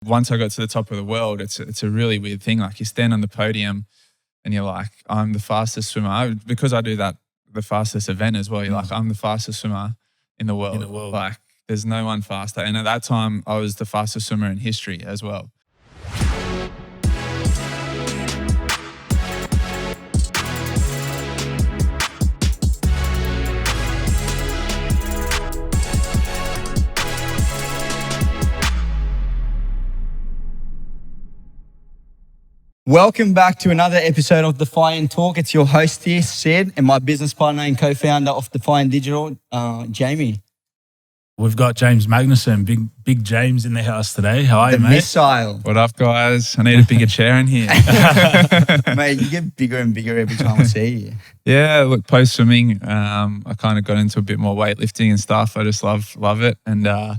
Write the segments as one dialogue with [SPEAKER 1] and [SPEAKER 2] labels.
[SPEAKER 1] once I got to the top of the world, it's a really weird thing. Like you stand on the podium and you're like, I'm the fastest swimmer. Because I do that, the fastest event as well. You're like, I'm the fastest swimmer in the world. Like there's no one faster. And at that time, I was the fastest swimmer in history as well.
[SPEAKER 2] Welcome back to another episode of Defiant Talk. It's your host here, Sid, and my business partner and co-founder of Defiant Digital, Jamie.
[SPEAKER 3] We've got James Magnussen, big James in the house today. How are you, mate?
[SPEAKER 2] The missile.
[SPEAKER 1] What up, guys? I need a bigger chair in here.
[SPEAKER 2] Mate, you get bigger and bigger every time I see you.
[SPEAKER 1] Yeah, look, post swimming, I kind of got into a bit more weightlifting and stuff. I just love it. And now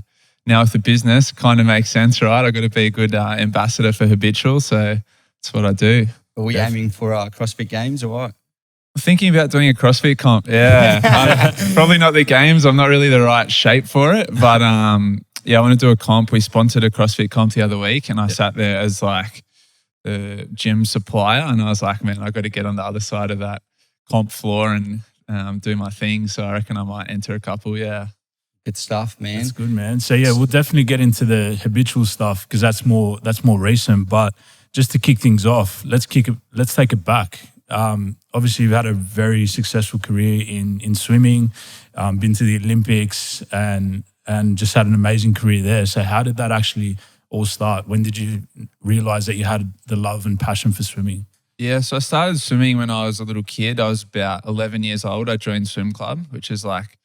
[SPEAKER 1] with the business, kind of makes sense, right? I've got to be a good ambassador for Habitual, so that's what I do.
[SPEAKER 2] Are we aiming for CrossFit Games or what?
[SPEAKER 1] Thinking about doing a CrossFit comp. Yeah, probably not the games. I'm not really the right shape for it. But yeah, I want to do a comp. We sponsored a CrossFit comp the other week and I sat there as like the gym supplier and I was like, man, I got to get on the other side of that comp floor and do my thing. So I reckon I might enter a couple, yeah.
[SPEAKER 2] Good stuff, man.
[SPEAKER 3] That's good, man. So yeah, we'll definitely get into the habitual stuff because that's more recent. But just to kick things off, let's take it back. Obviously, you've had a very successful career in swimming, been to the Olympics, and just had an amazing career there. So, how did that actually all start? When did you realize that you had the love and passion for swimming?
[SPEAKER 1] Yeah, so I started swimming when I was a little kid. I was about 11 years old. I joined swim club, which is like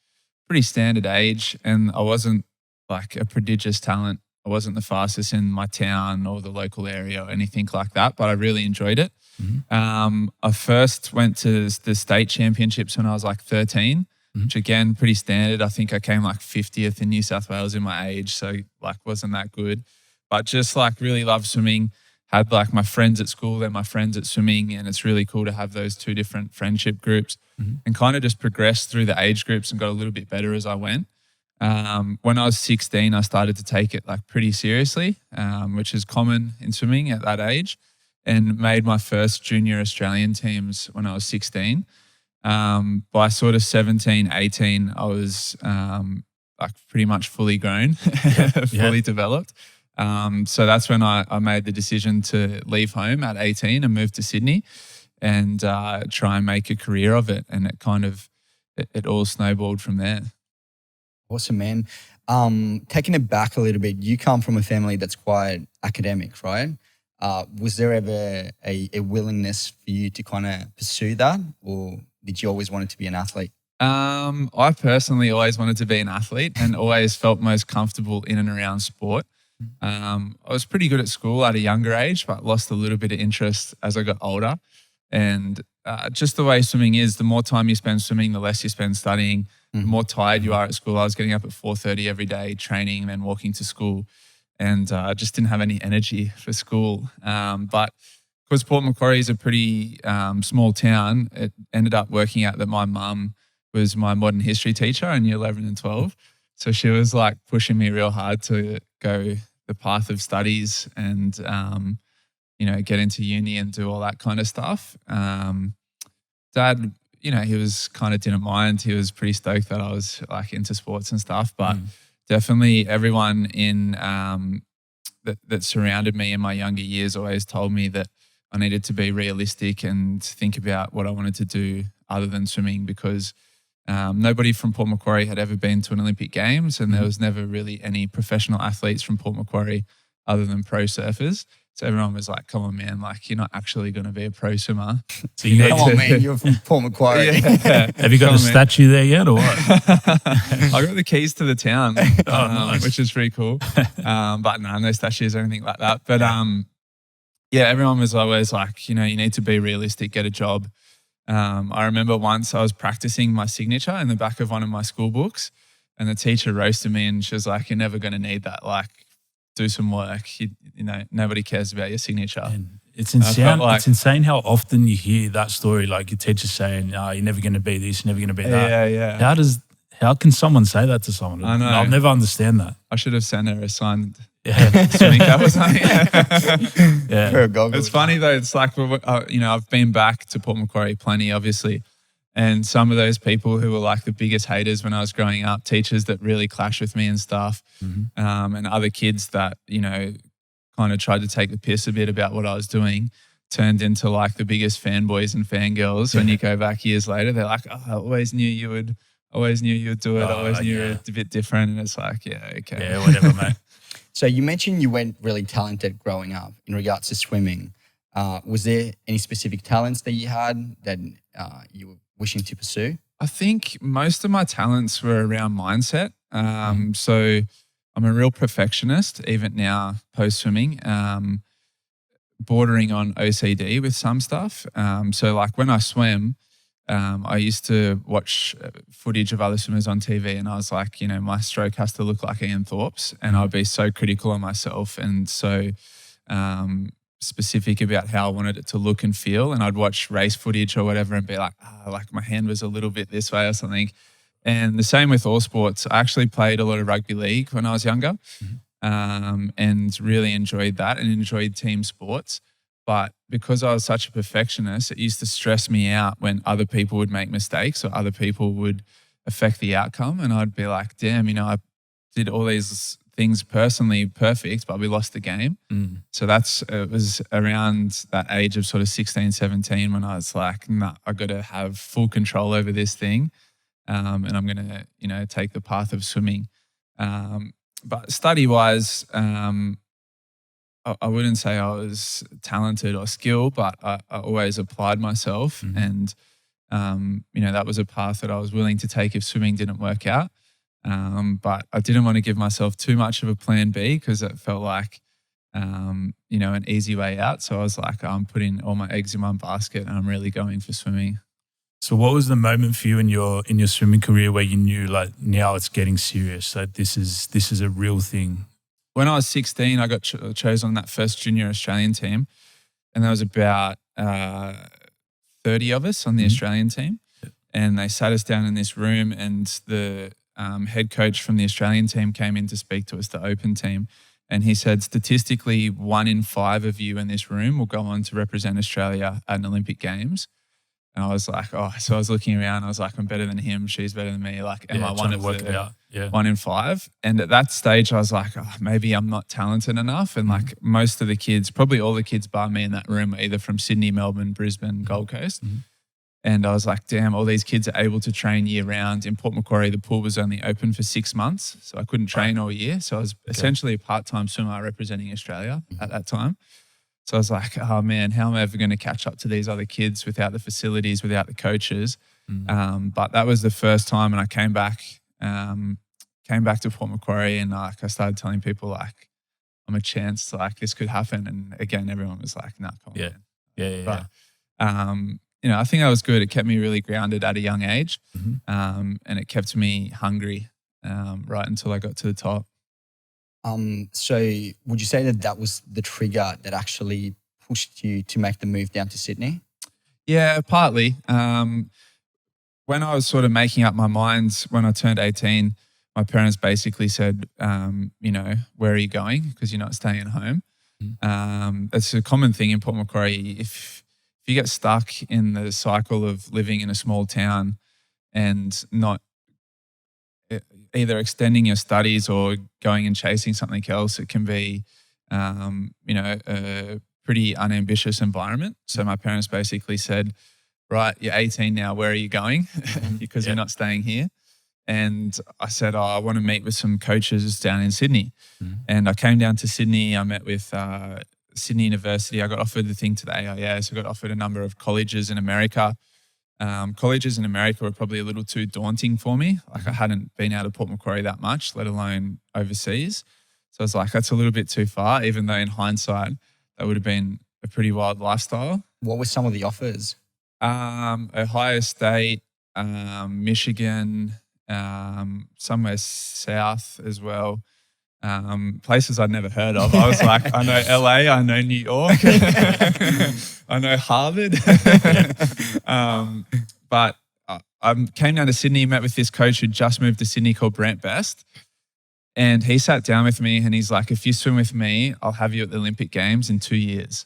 [SPEAKER 1] pretty standard age, and I wasn't like a prodigious talent. I wasn't the fastest in my town or the local area or anything like that, but I really enjoyed it. Mm-hmm. I first went to the state championships when I was like 13, which again, pretty standard. I think I came like 50th in New South Wales in my age, so like wasn't that good. But just like really loved swimming, had like my friends at school, then my friends at swimming, and it's really cool to have those two different friendship groups and kind of just progressed through the age groups and got a little bit better as I went. When I was 16, I started to take it like pretty seriously, which is common in swimming at that age, and made my first junior Australian teams when I was 16. By sort of 17, 18, I was like pretty much fully grown, fully developed. So that's when I made the decision to leave home at 18 and move to Sydney and try and make a career of it. And it kind of, it all snowballed from there.
[SPEAKER 2] Awesome, man. Taking it back a little bit, you come from a family that's quite academic, right? Was there ever a willingness for you to kind of pursue that, or did you always want it to be an athlete?
[SPEAKER 1] I personally always wanted to be an athlete and always felt most comfortable in and around sport. I was pretty good at school at a younger age, but lost a little bit of interest as I got older. And just the way swimming is, the more time you spend swimming, the less you spend studying, the more tired you are at school. I was getting up at 4:30 every day, training and then walking to school, and I just didn't have any energy for school. But because Port Macquarie is a pretty small town, it ended up working out that my mum was my modern history teacher in year 11 and 12. So she was like pushing me real hard to go the path of studies and, get into uni and do all that kind of stuff. Dad, he was kind of didn't mind. He was pretty stoked that I was like into sports and stuff, but definitely everyone in that surrounded me in my younger years always told me that I needed to be realistic and think about what I wanted to do other than swimming, because nobody from Port Macquarie had ever been to an Olympic Games, and there was never really any professional athletes from Port Macquarie other than pro surfers. So everyone was like, come on, man, like you're not actually going to be a pro swimmer.
[SPEAKER 3] So you
[SPEAKER 2] come on, man, you're from Port Macquarie.
[SPEAKER 3] Have you got a statue there yet or what?
[SPEAKER 1] I got the keys to the town,
[SPEAKER 3] nice.
[SPEAKER 1] Which is pretty cool. But no statues or anything like that. But everyone was always like, you need to be realistic, get a job. I remember once I was practicing my signature in the back of one of my school books, and the teacher roasted me and she was like, you're never going to need that. Like, do some work. Nobody cares about your signature.
[SPEAKER 3] And it's insane. It's insane how often you hear that story, like your teacher saying, you're never going to be this, you're never going to be that.
[SPEAKER 1] Yeah.
[SPEAKER 3] How can someone say that to someone?
[SPEAKER 1] I know.
[SPEAKER 3] I'll never understand that.
[SPEAKER 1] I should have sent her a signed
[SPEAKER 3] Yeah.
[SPEAKER 1] Swimming cap or something.
[SPEAKER 3] Yeah.
[SPEAKER 2] Pair of goggles.
[SPEAKER 1] It's funny though. It's like, I've been back to Port Macquarie plenty, obviously. And some of those people who were like the biggest haters when I was growing up, teachers that really clash with me and stuff, and other kids that, kind of tried to take the piss a bit about what I was doing, turned into like the biggest fanboys and fangirls. When you go back years later, they're like, oh, I always knew you would do it. I always knew it was a bit different. And it's like, yeah, okay.
[SPEAKER 3] Yeah, whatever, mate.
[SPEAKER 2] So you mentioned you weren't really talented growing up in regards to swimming. Was there any specific talents that you had that you were wishing to pursue?
[SPEAKER 1] I think most of my talents were around mindset. So I'm a real perfectionist, even now post-swimming, bordering on OCD with some stuff. So like when I swim, I used to watch footage of other swimmers on TV and I was like, my stroke has to look like Ian Thorpe's, and I'd be so critical of myself and so specific about how I wanted it to look and feel. And I'd watch race footage or whatever and be like, like my hand was a little bit this way or something. And the same with all sports. I actually played a lot of rugby league when I was younger, and really enjoyed that and enjoyed team sports. But because I was such a perfectionist, it used to stress me out when other people would make mistakes or other people would affect the outcome. And I'd be like, damn, I did all these things personally perfect, but we lost the game. So it was around that age of sort of 16, 17 when I was like, nah, I got to have full control over this thing. And I'm going to, take the path of swimming. But study-wise, I wouldn't say I was talented or skilled, but I always applied myself. And, that was a path that I was willing to take if swimming didn't work out. But I didn't want to give myself too much of a plan B because it felt like, an easy way out. So I was like, I'm putting all my eggs in one basket and I'm really going for swimming.
[SPEAKER 3] So what was the moment for you in your swimming career where you knew like now it's getting serious, like this is a real thing?
[SPEAKER 1] When I was 16, I got chosen on that first junior Australian team, and there was about 30 of us on the Australian team, and they sat us down in this room, and the head coach from the Australian team came in to speak to us, the open team, and he said, statistically, 1 in 5 of you in this room will go on to represent Australia at an Olympic Games. And I was like, so I was looking around, I was like, I'm better than him, she's better than me. Like, am I one of the 1 in 5? And at that stage, I was like, maybe I'm not talented enough. And like most of the kids, probably all the kids bar me in that room, are either from Sydney, Melbourne, Brisbane, Gold Coast. And I was like, damn, all these kids are able to train year round. In Port Macquarie, the pool was only open for 6 months. So I couldn't train all year. So I was essentially a part-time swimmer representing Australia at that time. So I was like, oh man, how am I ever going to catch up to these other kids without the facilities, without the coaches? But that was the first time, and I came back to Port Macquarie, and I started telling people like, I'm a chance, like this could happen. And again, everyone was like, nah, come on.
[SPEAKER 3] Yeah.
[SPEAKER 1] I think that was good. It kept me really grounded at a young age, and it kept me hungry right until I got to the top.
[SPEAKER 2] So would you say that was the trigger that actually pushed you to make the move down to Sydney?
[SPEAKER 1] Yeah, partly. When I was sort of making up my mind when I turned 18, my parents basically said, where are you going? Because you're not staying at home. It's a common thing in Port Macquarie. If you get stuck in the cycle of living in a small town and not either extending your studies or going and chasing something else, it can be, a pretty unambitious environment. So my parents basically said, right, you're 18 now, where are you going? Because you're not staying here. And I said, I want to meet with some coaches down in Sydney. And I came down to Sydney. I met with Sydney University. I got offered the thing to the AIS. I got offered a number of colleges in America. Colleges in America were probably a little too daunting for me. Like I hadn't been out of Port Macquarie that much, let alone overseas. So I was like, that's a little bit too far, even though in hindsight, that would have been a pretty wild lifestyle.
[SPEAKER 2] What were some of the offers?
[SPEAKER 1] Ohio State, Michigan, somewhere south as well. Places I'd never heard of. I was like, I know LA, I know New York, I know Harvard. But I came down to Sydney, met with this coach who just moved to Sydney called Brent Best. And he sat down with me and he's like, if you swim with me, I'll have you at the Olympic Games in 2 years.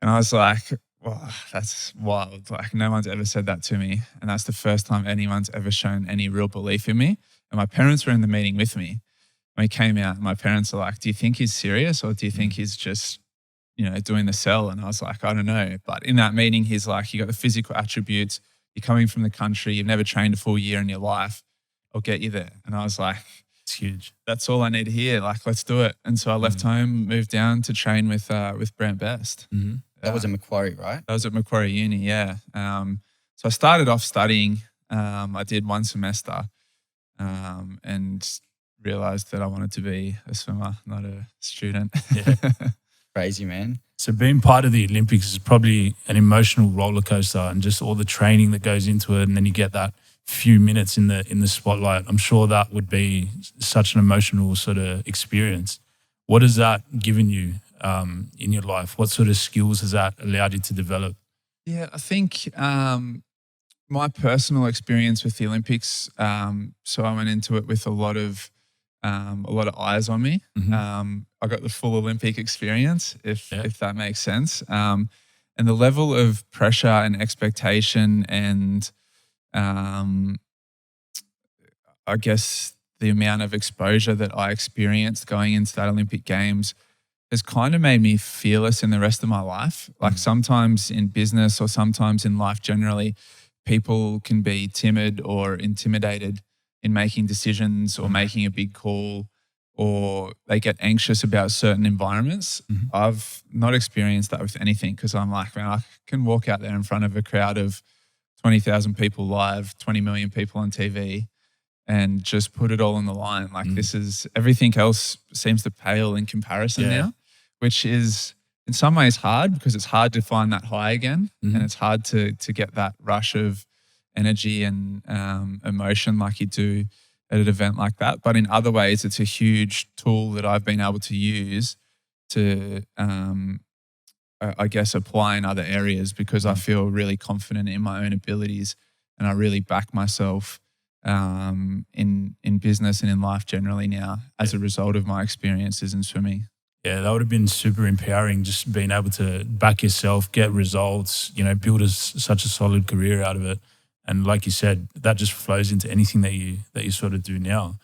[SPEAKER 1] And I was like, wow, that's wild. Like no one's ever said that to me. And that's the first time anyone's ever shown any real belief in me. And my parents were in the meeting with me. When he came out, my parents are like, do you think he's serious or do you think he's just, doing the sell? And I was like, I don't know. But in that meeting, he's like, you got the physical attributes. You're coming from the country. You've never trained a full year in your life. I'll get you there. And I was like,
[SPEAKER 3] it's huge.
[SPEAKER 1] That's all I need to hear. Like, let's do it. And so I left home, moved down to train with Brent Best.
[SPEAKER 2] Mm-hmm. That was at Macquarie, right?
[SPEAKER 1] That was at Macquarie Uni, yeah. So I started off studying. I did one semester and realized that I wanted to be a swimmer, not a student.
[SPEAKER 3] Yeah.
[SPEAKER 2] Crazy, man.
[SPEAKER 3] So being part of the Olympics is probably an emotional roller coaster and just all the training that goes into it. And then you get that few minutes in the spotlight. I'm sure that would be such an emotional sort of experience. What has that given you in your life? What sort of skills has that allowed you to develop?
[SPEAKER 1] Yeah, I think my personal experience with the Olympics, so I went into it with a lot of eyes on me.
[SPEAKER 3] Mm-hmm.
[SPEAKER 1] I got the full Olympic experience, if that makes sense. And the level of pressure and expectation and I guess the amount of exposure that I experienced going into that Olympic Games has kind of made me fearless in the rest of my life. Like sometimes in business or sometimes in life generally, people can be timid or intimidated in making decisions or making a big call, or they get anxious about certain environments.
[SPEAKER 3] Mm-hmm.
[SPEAKER 1] I've not experienced that with anything because I'm like, man, I can walk out there in front of a crowd of 20,000 people live, 20 million people on TV and just put it all on the line. Like this is, everything else seems to pale in comparison now, which is in some ways hard because it's hard to find that high again and it's hard to get that rush of energy and emotion like you do at an event like that. But in other ways, it's a huge tool that I've been able to use to, I guess, apply in other areas because I feel really confident in my own abilities and I really back myself in business and in life generally now as a result of my experiences in swimming.
[SPEAKER 3] Yeah, that would have been super empowering, just being able to back yourself, get results, build such a solid career out of it. And like you said, that just flows into anything that you sort of do now.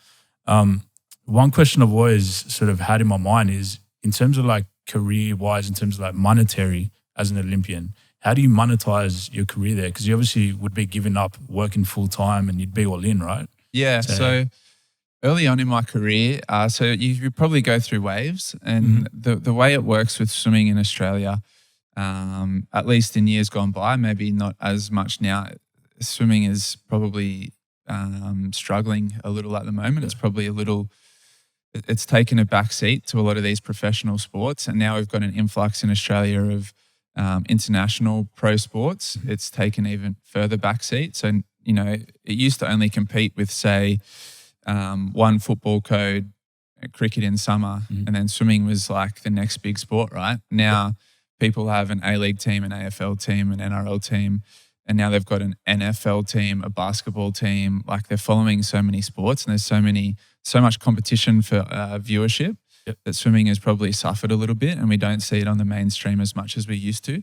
[SPEAKER 3] One question I've always sort of had in my mind is in terms of like career-wise, in terms of like monetary as an Olympian, how do you monetize your career there? Because you obviously would be giving up working full-time and you'd be all in, right?
[SPEAKER 1] Yeah, so early on in my career, so you probably go through waves and the way it works with swimming in Australia, at least in years gone by, maybe not as much now, swimming is probably struggling a little at the moment. It's probably it's taken a back seat to a lot of these professional sports. And now we've got an influx in Australia of international pro sports. It's taken even further back seat. So, it used to only compete with, say, one football code, cricket in summer, and then swimming was like the next big sport, right? Now people have an A-League team, an AFL team, an NRL team, and now they've got an NFL team, a basketball team. Like they're following so many sports and there's so much competition for viewership that swimming has probably suffered a little bit and we don't see it on the mainstream as much as we used to.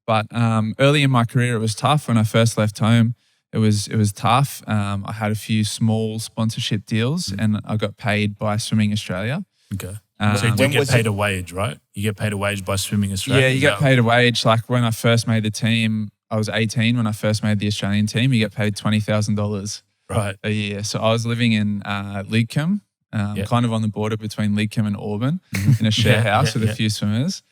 [SPEAKER 1] But early in my career, it was tough. When I first left home, it was tough. I had a few small sponsorship deals and I got paid by Swimming Australia.
[SPEAKER 3] Okay. So you do get paid a wage, right? You get paid a wage by Swimming Australia?
[SPEAKER 1] Yeah, you get paid a wage. Like when I first made the team, I was 18 when I first made the Australian team. You get paid $20,000 a year. So I was living in Lidcombe, kind of on the border between Lidcombe and Auburn in a share house with a few swimmers.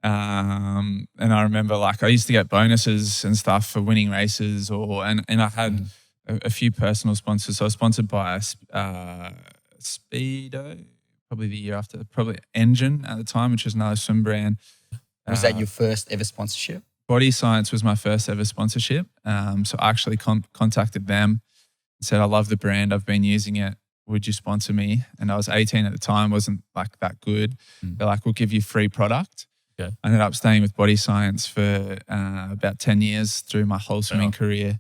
[SPEAKER 1] And I remember like I used to get bonuses and stuff for winning races and I had a few personal sponsors. So I was sponsored by Speedo, probably the year after, probably Engine at the time, which was another swim brand.
[SPEAKER 2] Was that your first ever sponsorship?
[SPEAKER 1] Body Science was my first ever sponsorship. So I actually contacted them and said, I love the brand. I've been using it. Would you sponsor me? And I was 18 at the time, wasn't like that good. They're like, we'll give you free product.
[SPEAKER 3] Yeah.
[SPEAKER 1] I ended up staying with Body Science for about 10 years through my whole swimming career.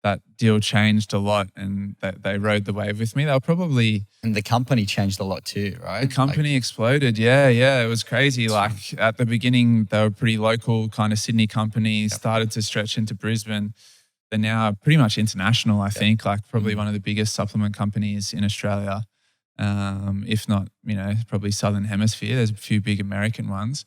[SPEAKER 1] that deal changed a lot, and they rode the wave with me. They were probably
[SPEAKER 2] And the company changed a lot too, right?
[SPEAKER 1] the company exploded. Yeah, it was crazy. Like at the beginning, they were pretty local, kind of Sydney company. Started to stretch into Brisbane. They're now pretty much international. I think, like probably one of the biggest supplement companies in Australia, if not, probably Southern Hemisphere. There's a few big American ones.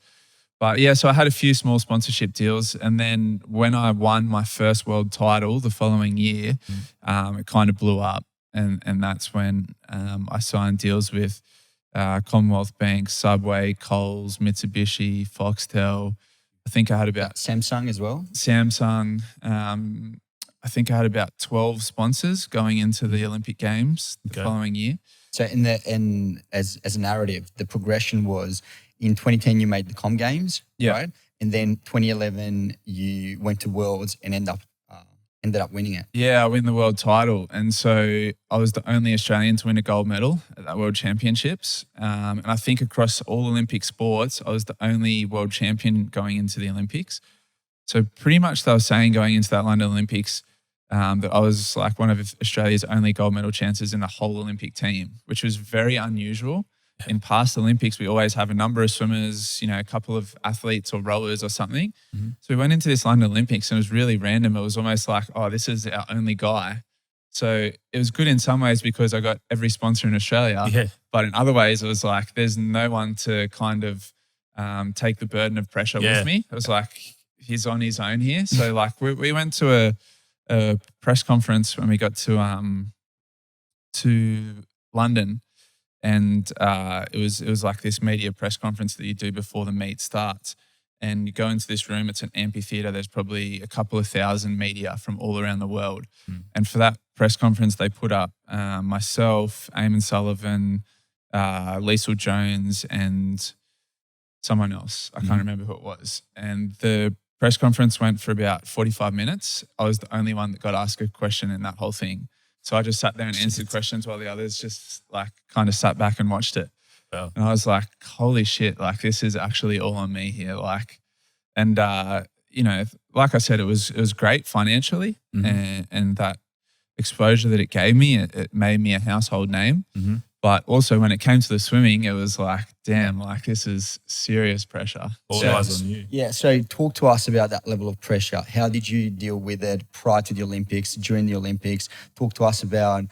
[SPEAKER 1] But yeah, so I had a few small sponsorship deals. And then when I won my first world title the following year, it kind of blew up. And that's when I signed deals with Commonwealth Bank, Subway, Coles, Mitsubishi, Foxtel. I think I had about
[SPEAKER 2] Samsung as well.
[SPEAKER 1] Samsung. I think I had about 12 sponsors going into the Olympic Games the following year.
[SPEAKER 2] So as a narrative, the progression was in 2010 you made the Com Games, right? And then 2011 you went to Worlds and ended up winning it.
[SPEAKER 1] Yeah, I win the world title. And so I was the only Australian to win a gold medal at that World Championships. And I think across all Olympic sports, I was the only world champion going into the Olympics. So pretty much they were saying going into that London Olympics that I was like one of Australia's only gold medal chances in the whole Olympic team, which was very unusual. In past Olympics, we always have a number of swimmers, a couple of athletes or rowers or something. So we went into this London Olympics and it was really random. It was almost like, oh, this is our only guy. So it was good in some ways because I got every sponsor in Australia. Yeah. But in other ways, it was like there's no one to kind of take the burden of pressure with me. It was like he's on his own here. So like we went to a press conference when we got to London. And it was like this media press conference that you do before the meet starts. And you go into this room, it's an amphitheater. There's probably a couple of thousand media from all around the world. And for that press conference, they put up myself, Eamon Sullivan, Liesl Jones, and someone else. I can't remember who it was. And the press conference went for about 45 minutes. I was the only one that got asked a question in that whole thing. So I just sat there and answered questions while the others just like kind of sat back and watched it. Wow. And I was like, holy shit, like this is actually all on me here. Like, and like I said, it was great financially and that exposure that it gave me, it made me a household name. But also when it came to the swimming, it was like, damn, like this is serious pressure.
[SPEAKER 3] All eyes on you.
[SPEAKER 2] Yeah. So talk to us about that level of pressure. How did you deal with it prior to the Olympics, during the Olympics? Talk to us about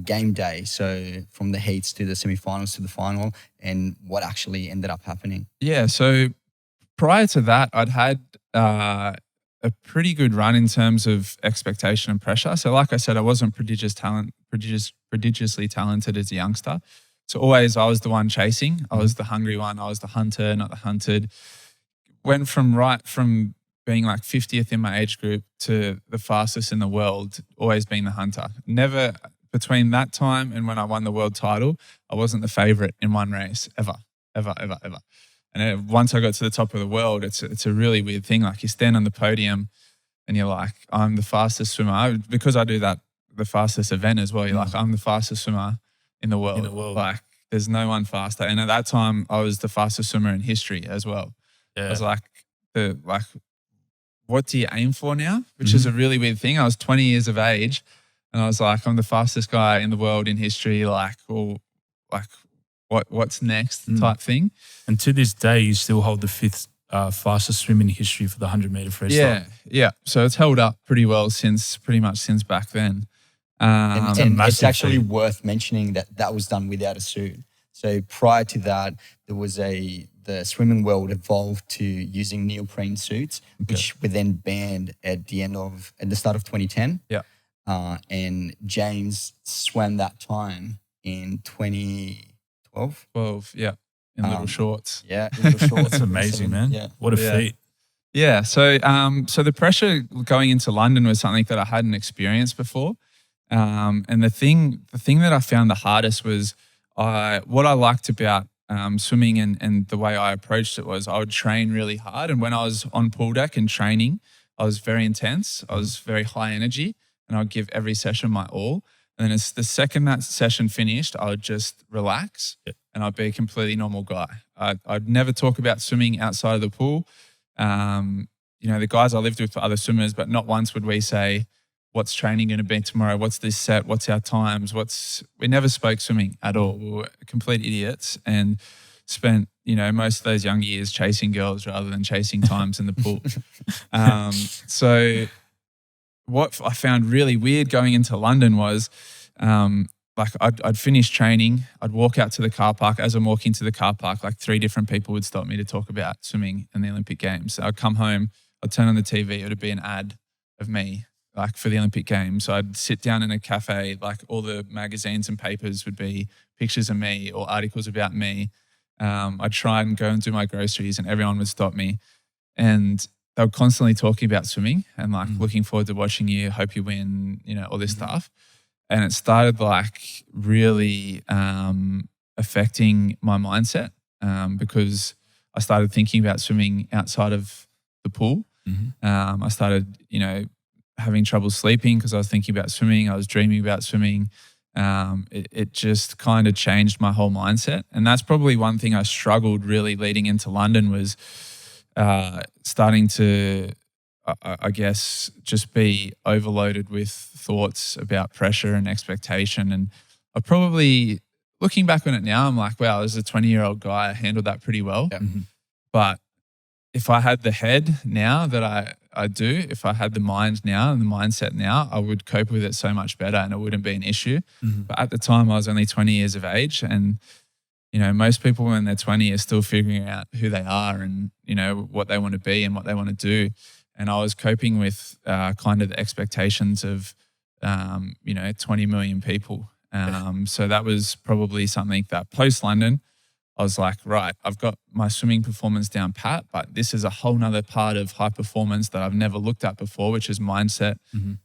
[SPEAKER 2] game day. So from the heats to the semifinals to the final and what actually ended up happening.
[SPEAKER 1] Yeah. So prior to that, I'd had a pretty good run in terms of expectation and pressure. So like I said, I wasn't prodigiously talented as a youngster. So always I was the one chasing. I was the hungry one. I was the hunter, not the hunted. Went from being like 50th in my age group to the fastest in the world, always being the hunter. Never between that time and when I won the world title, I wasn't the favorite in one race ever. And once I got to the top of the world, it's a really weird thing. Like you stand on the podium and you're like, I'm the fastest swimmer. Because I do that, the fastest event as well. You're like, I'm the fastest swimmer in the world. Like there's no one faster. And at that time, I was the fastest swimmer in history as well. Yeah. I was like, what do you aim for now? Which is a really weird thing. I was 20 years of age and I was like, I'm the fastest guy in the world in history. What's next type thing.
[SPEAKER 3] And to this day, you still hold the fifth fastest swim in history for the 100-meter freestyle.
[SPEAKER 1] Yeah. So it's held up pretty well pretty much since back then.
[SPEAKER 2] And it's actually worth mentioning that was done without a suit. So prior to that, there was the swimming world evolved to using neoprene suits, which were then banned at the start of 2010.
[SPEAKER 1] Yeah.
[SPEAKER 2] And James swam that time in 2012.
[SPEAKER 1] 12, yeah. In little shorts.
[SPEAKER 2] Yeah, little shorts.
[SPEAKER 3] That's amazing, man. Yeah. What a feat.
[SPEAKER 1] Yeah. So the pressure going into London was something that I hadn't experienced before. And the thing that I found the hardest was what I liked about swimming and the way I approached it was I would train really hard. And when I was on pool deck and training, I was very intense. I was very high energy and I would give every session my all. And then as the second that session finished, I would just relax and I'd be a completely normal guy. I'd never talk about swimming outside of the pool. The guys I lived with were other swimmers, but not once would we say, what's training going to be tomorrow? What's this set? What's our times? We never spoke swimming at all. We were complete idiots and spent, most of those young years chasing girls rather than chasing times in the pool. So what I found really weird going into London was like I'd finish training, I'd walk out to the car park. As I'm walking to the car park, like 3 different people would stop me to talk about swimming and the Olympic Games. So I'd come home, I'd turn on the TV, it would be an ad of me, like for the Olympic Games. So I'd sit down in a cafe, like all the magazines and papers would be pictures of me or articles about me. I'd try and go and do my groceries and everyone would stop me. And they were constantly talking about swimming and like looking forward to watching you, hope you win, all this stuff. And it started like really affecting my mindset because I started thinking about swimming outside of the pool. I started, having trouble sleeping because I was thinking about swimming. I was dreaming about swimming. It just kind of changed my whole mindset. And that's probably one thing I struggled really leading into London was starting to, I guess, just be overloaded with thoughts about pressure and expectation. And I probably, looking back on it now, I'm like, wow, as a 20-year-old guy, I handled that pretty well.
[SPEAKER 2] Yeah.
[SPEAKER 1] But if I had the head now that I do, if I had the mind now and the mindset now, I would cope with it so much better and it wouldn't be an issue. But at the time, I was only 20 years of age and, most people when they're 20 are still figuring out who they are and, what they want to be and what they want to do. And I was coping with kind of the expectations of, 20 million people. So that was probably something that post-London, I was like, right, I've got my swimming performance down pat, but this is a whole nother part of high performance that I've never looked at before, which is mindset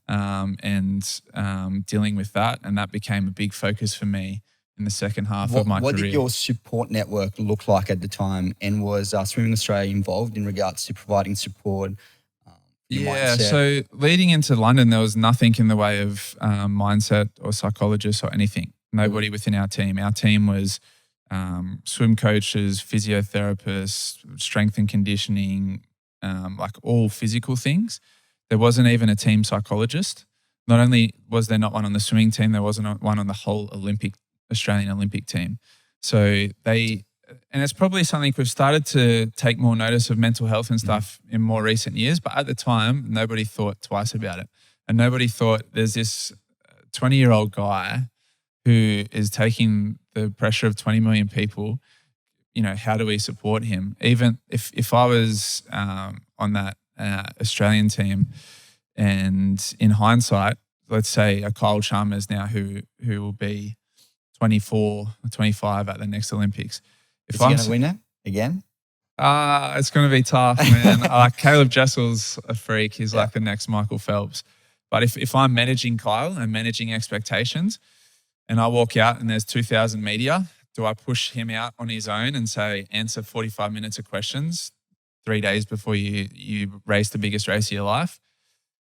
[SPEAKER 1] and dealing with that. And that became a big focus for me in the second half of my career.
[SPEAKER 2] What did your support network look like at the time? And was Swimming Australia involved in regards to providing support?
[SPEAKER 1] Yeah, so leading into London, there was nothing in the way of mindset or psychologists or anything. Nobody within our team. Our team was swim coaches, physiotherapists, strength and conditioning, like all physical things. There wasn't even a team psychologist. Not only was there not one on the swimming team, there wasn't one on the whole Australian Olympic team. So and it's probably something we've started to take more notice of mental health and stuff in more recent years. But at the time, nobody thought twice about it. And nobody thought there's this 20-year-old guy who is taking the pressure of 20 million people, how do we support him? Even if I was on that Australian team and in hindsight, let's say a Kyle Chalmers now who will be 24 or 25 at the next Olympics.
[SPEAKER 2] Is he going to win it again?
[SPEAKER 1] It's going to be tough, man. Caleb Jessel's a freak. He's like the next Michael Phelps. But if I'm managing Kyle and managing expectations and I walk out and there's 2,000 media, do I push him out on his own and say, answer 45 minutes of questions 3 days before you race the biggest race of your life?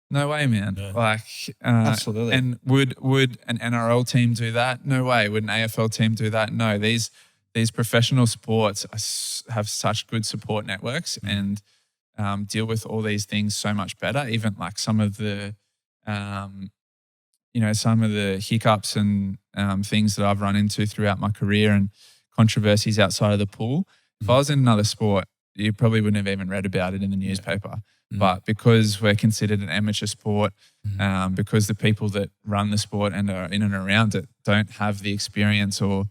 [SPEAKER 1] No way, man. Yeah.
[SPEAKER 2] Absolutely.
[SPEAKER 1] And would an NRL team do that? No way. Would an AFL team do that? No. These professional sports have such good support networks and deal with all these things so much better. Even like some of the, some of the hiccups and things that I've run into throughout my career and controversies outside of the pool. If I was in another sport, you probably wouldn't have even read about it in the newspaper. But because we're considered an amateur sport, because the people that run the sport and are in and around it don't have the experience or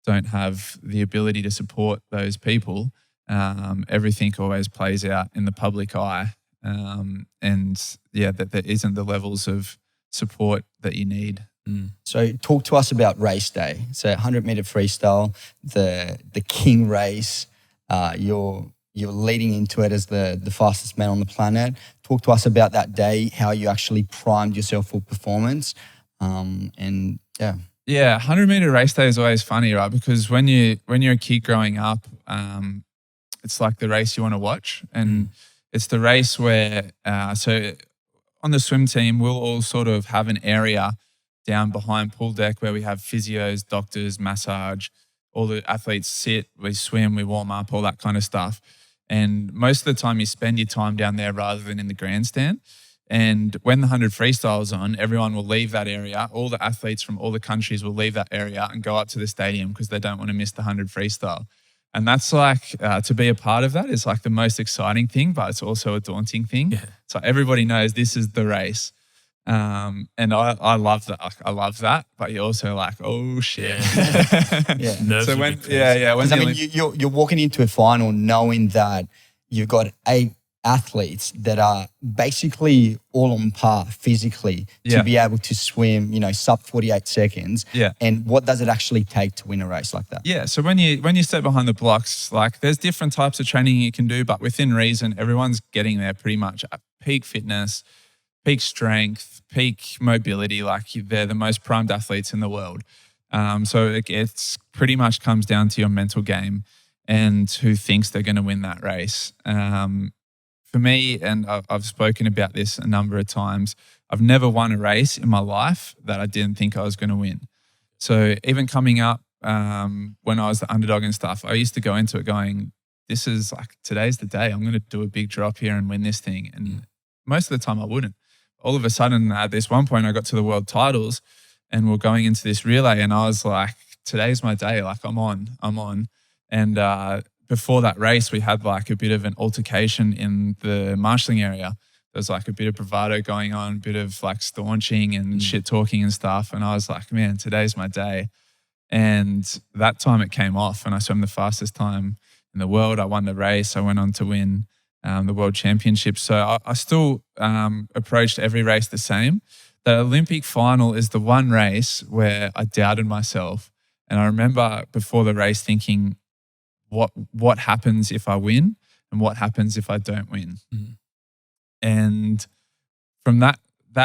[SPEAKER 1] don't have the ability to support those people, everything always plays out in the public eye. That there isn't the levels of support that you need.
[SPEAKER 2] So talk to us about race day. So 100-meter freestyle, the king race, you're leading into it as the fastest man on the planet. Talk to us about that day, how you actually primed yourself for performance.
[SPEAKER 1] Yeah, 100-meter race day is always funny, right? Because when you're a kid growing up, it's like the race you want to watch. And it's the race where, so on the swim team, we'll all sort of have an area down behind pool deck where we have physios, doctors, massage, all the athletes sit, we swim, we warm up, all that kind of stuff. And most of the time you spend your time down there rather than in the grandstand. And when the 100 freestyle is on, everyone will leave that area. All the athletes from all the countries will leave that area and go up to the stadium because they don't want to miss the 100 freestyle. And that's like, to be a part of that is like the most exciting thing, but it's also a daunting thing.
[SPEAKER 3] Yeah.
[SPEAKER 1] So everybody knows this is the race. And I love that. I love that, but you're also like, oh shit.
[SPEAKER 2] Yeah.
[SPEAKER 3] Nerves
[SPEAKER 1] So
[SPEAKER 3] are
[SPEAKER 1] when,
[SPEAKER 3] big
[SPEAKER 1] yeah. When
[SPEAKER 2] Because I mean, you're walking into a final knowing that you've got 8 athletes that are basically all on par physically to be able to swim, sub 48 seconds.
[SPEAKER 1] Yeah.
[SPEAKER 2] And what does it actually take to win a race like that?
[SPEAKER 1] Yeah. So when you step behind the blocks, like there's different types of training you can do, but within reason, everyone's getting there pretty much at peak fitness, peak strength, peak mobility. Like they're the most primed athletes in the world. So it's pretty much comes down to your mental game and who thinks they're going to win that race. For me, and I've spoken about this a number of times, I've never won a race in my life that I didn't think I was going to win. So even coming up when I was the underdog and stuff, I used to go into it going, this is like, today's the day. I'm going to do a big drop here and win this thing. And most of the time I wouldn't. All of a sudden at this one point I got to the world titles and we're going into this relay and I was like, today's my day. Like I'm on. And before that race, we had like a bit of an altercation in the marshalling area. There was like a bit of bravado going on, a bit of like staunching and shit talking and stuff. And I was like, man, today's my day. And that time it came off and I swam the fastest time in the world. I won the race. I went on to win the world championship. So I still approached every race the same. The Olympic final is the one race where I doubted myself. And I remember before the race thinking, what happens if I win and what happens if I don't win? And from that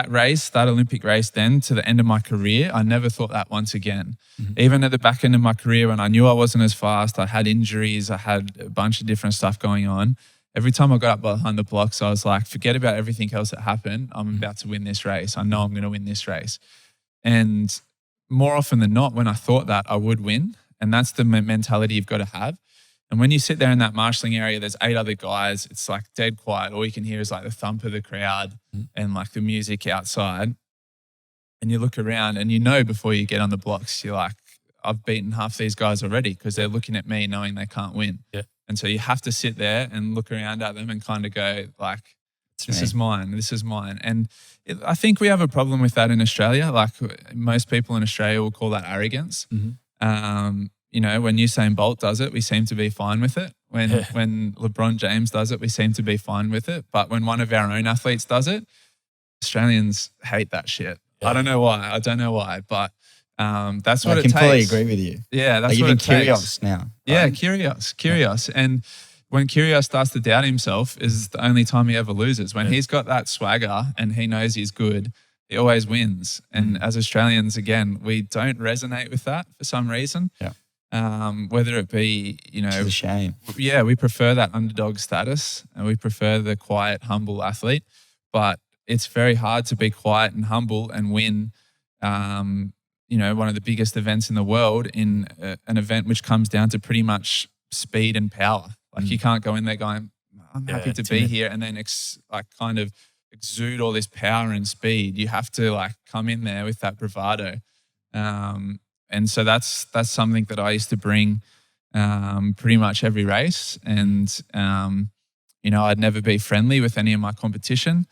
[SPEAKER 1] race, that Olympic race then to the end of my career, I never thought that once again. Even at the back end of my career when I knew I wasn't as fast, I had injuries, I had a bunch of different stuff going on. Every time I got up behind the blocks, I was like, forget about everything else that happened. I'm about to win this race. I know I'm going to win this race. And more often than not, when I thought that, I would win. And that's the mentality you've got to have. And when you sit there in that marshalling area, there's 8 other guys. It's like dead quiet. All you can hear is like the thump of the crowd and like the music outside. And you look around and you know before you get on the blocks, you're like, I've beaten half these guys already because they're looking at me knowing they can't win. Yeah. And so you have to sit there and look around at them and kind of go like, this is mine. And I think we have a problem with that in Australia. Like most people in Australia will call that arrogance. When Usain Bolt does it, we seem to be fine with it. When LeBron James does it, we seem to be fine with it. But when one of our own athletes does it, Australians hate that shit. Yeah. I don't know why, but that's what it takes. I completely
[SPEAKER 2] agree with you.
[SPEAKER 1] Yeah, that's what it takes.
[SPEAKER 2] Kyrgios now. Right?
[SPEAKER 1] Yeah, Kyrgios. And when Kyrgios starts to doubt himself is the only time he ever loses. When he's got that swagger and he knows he's good, he always wins. And as Australians, again, we don't resonate with that for some reason.
[SPEAKER 2] Yeah.
[SPEAKER 1] Whether it be,
[SPEAKER 2] It's a shame.
[SPEAKER 1] Yeah, we prefer that underdog status and we prefer the quiet, humble athlete. But it's very hard to be quiet and humble and win, one of the biggest events in the world in an event which comes down to pretty much speed and power. Like you can't go in there going, I'm happy to be here and then kind of exude all this power and speed. You have to like come in there with that bravado. And so that's something that I used to bring pretty much every race. And, I'd never be friendly with any of my competition,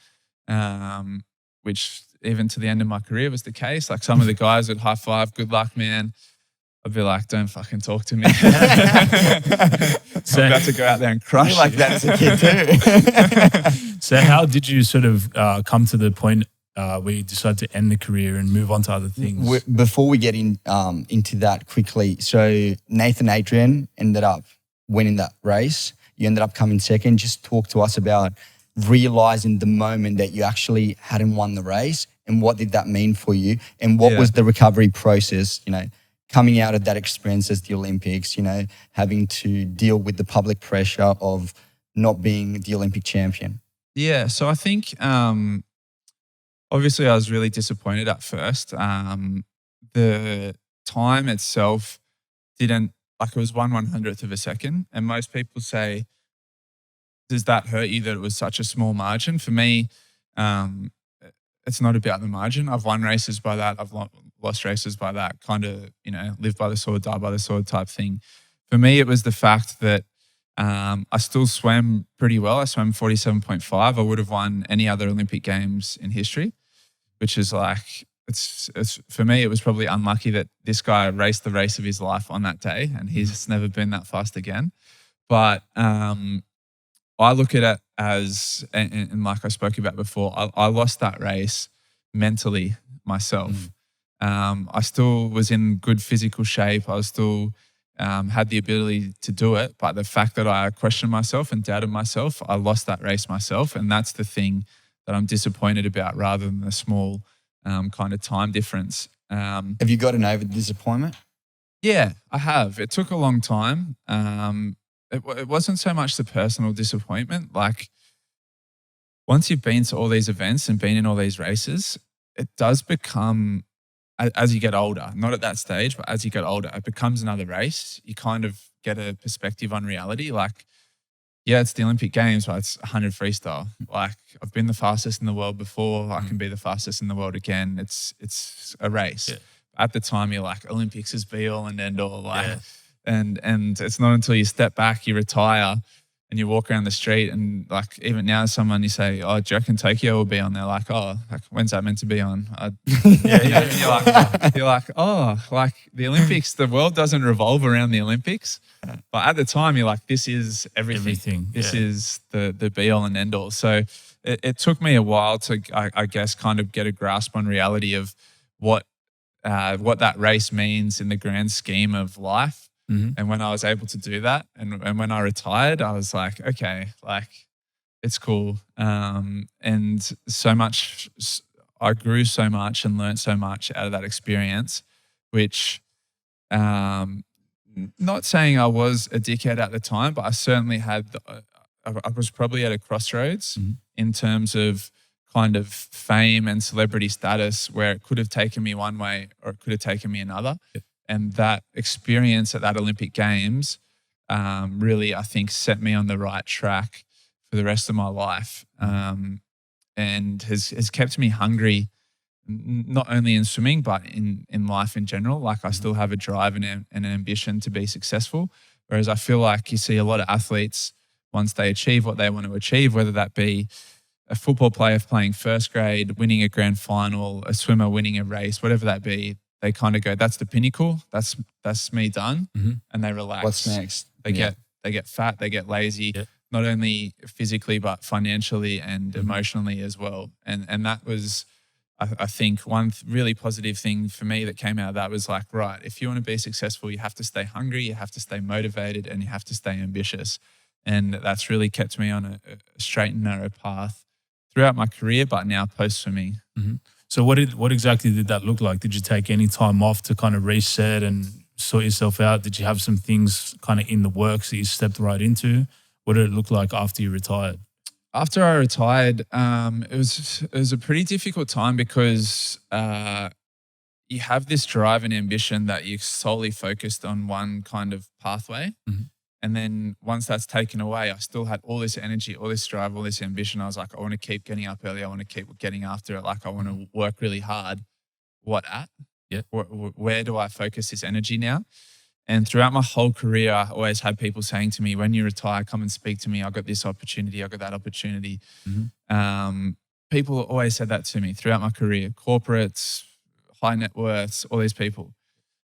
[SPEAKER 1] which even to the end of my career was the case. Like some of the guys would high five, good luck, man. I'd be like, don't fucking talk to me. I'm about to go out there and crush you.
[SPEAKER 2] Like that as a kid too.
[SPEAKER 3] So how did you sort of come to the point where you decided to end the career and move on to other things?
[SPEAKER 2] Before we get into that quickly, so Nathan Adrian ended up winning that race. You ended up coming second. Just talk to us about realizing the moment that you actually hadn't won the race and what did that mean for you and what was the recovery process, coming out of that experience as the Olympics, having to deal with the public pressure of not being the Olympic champion.
[SPEAKER 1] Yeah, so I think obviously I was really disappointed at first. The time itself didn't, it was 1/100th of a second. And most people say, does that hurt you that it was such a small margin? For me, Um, it's not about the margin. I've won races by that. I've lost races by that. Kind of, live by the sword, die by the sword type thing. For me, it was the fact that I still swam pretty well. I swam 47.5. I would have won any other Olympic Games in history, which is like, it's for me, it was probably unlucky that this guy raced the race of his life on that day and he's never been that fast again. But I look at it as, and like I spoke about before, I lost that race mentally myself. I still was in good physical shape. I was still had the ability to do it. But the fact that I questioned myself and doubted myself, I lost that race myself. And that's the thing that I'm disappointed about rather than the small kind of time difference.
[SPEAKER 2] Have you gotten over the disappointment?
[SPEAKER 1] Yeah, I have. It took a long time. It wasn't so much the personal disappointment. Like once you've been to all these events and been in all these races, it does become, as you get older, not at that stage, but as you get older, it becomes another race. You kind of get a perspective on reality. Like, yeah, it's the Olympic Games, but it's 100 freestyle. Like I've been the fastest in the world before. I can be the fastest in the world again. It's a race. Yeah. At the time, you're like, Olympics is be all and end all. Like, and it's not until you step back, you retire, and you walk around the street, and like even now, someone you say, "Oh, do you reckon Tokyo will be on?" They're like, "Oh, like, when's that meant to be on?" You're like, "Oh, like the Olympics, the world doesn't revolve around the Olympics." But at the time, you're like, "This is everything. This is the be all and end all." So it took me a while to, I guess, kind of get a grasp on reality of what that race means in the grand scheme of life. And when I was able to do that and when I retired, I was like, okay, like it's cool. And so much, I grew so much and learned so much out of that experience, which not saying I was a dickhead at the time, but I certainly had, I was probably at a crossroads in terms of kind of fame and celebrity status where it could have taken me one way or it could have taken me another. Yep. And that experience at that Olympic Games really, I think, set me on the right track for the rest of my life and has kept me hungry, not only in swimming, but in life in general. Like I still have a drive and an ambition to be successful. Whereas I feel like you see a lot of athletes, once they achieve what they want to achieve, whether that be a football player playing first grade, winning a grand final, a swimmer winning a race, whatever that be, they kind of go, that's the pinnacle. That's me done. And they relax.
[SPEAKER 2] What's next?
[SPEAKER 1] They get fat, they get lazy, not only physically, but financially and emotionally as well. And that was, I think, one really positive thing for me that came out of that was like, right, if you want to be successful, you have to stay hungry, you have to stay motivated, and you have to stay ambitious. And that's really kept me on a straight and narrow path throughout my career, but now post-swimming.
[SPEAKER 3] So what exactly did that look like? Did you take any time off to kind of reset and sort yourself out? Did you have some things kind of in the works that you stepped right into? What did it look like after you retired?
[SPEAKER 1] After I retired, it was a pretty difficult time because you have this drive and ambition that you're solely focused on one kind of pathway. And then once that's taken away, I still had all this energy, all this drive, all this ambition. I was like, I want to keep getting up early. I want to keep getting after it. Like I want to work really hard. What at? Yeah. Where do I focus this energy now? And throughout my whole career, I always had people saying to me, when you retire, come and speak to me. I got this opportunity. I got that opportunity. People always said that to me throughout my career, corporates, high net worths, all these people.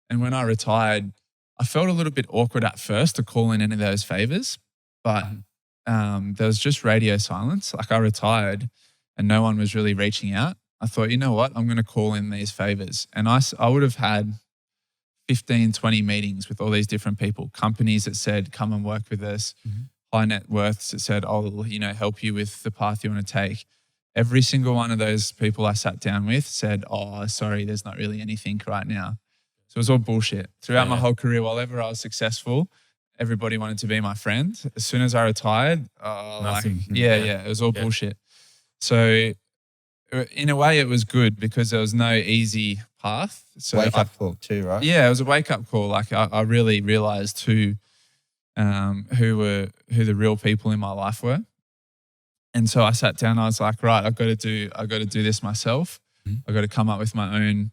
[SPEAKER 1] And when I retired, I felt a little bit awkward at first to call in any of those favors, but there was just radio silence. Like I retired and no one was really reaching out. I thought, you know what, I'm going to call in these favors. And I would have had 15, 20 meetings with all these different people, companies that said, come and work with us, high net worths that said, I'll help you with the path you want to take. Every single one of those people I sat down with said, oh, sorry, there's not really anything right now. So it was all bullshit. Throughout my whole career, whenever I was successful, everybody wanted to be my friend. As soon as I retired,
[SPEAKER 3] nothing.
[SPEAKER 1] It was all bullshit. So in a way, it was good because there was no easy path. So
[SPEAKER 2] wake up call too, right?
[SPEAKER 1] Yeah, it was a wake up call. Like I really realized who the real people in my life were. And so I sat down. I was like, right, I got to do this myself. I got to come up with my own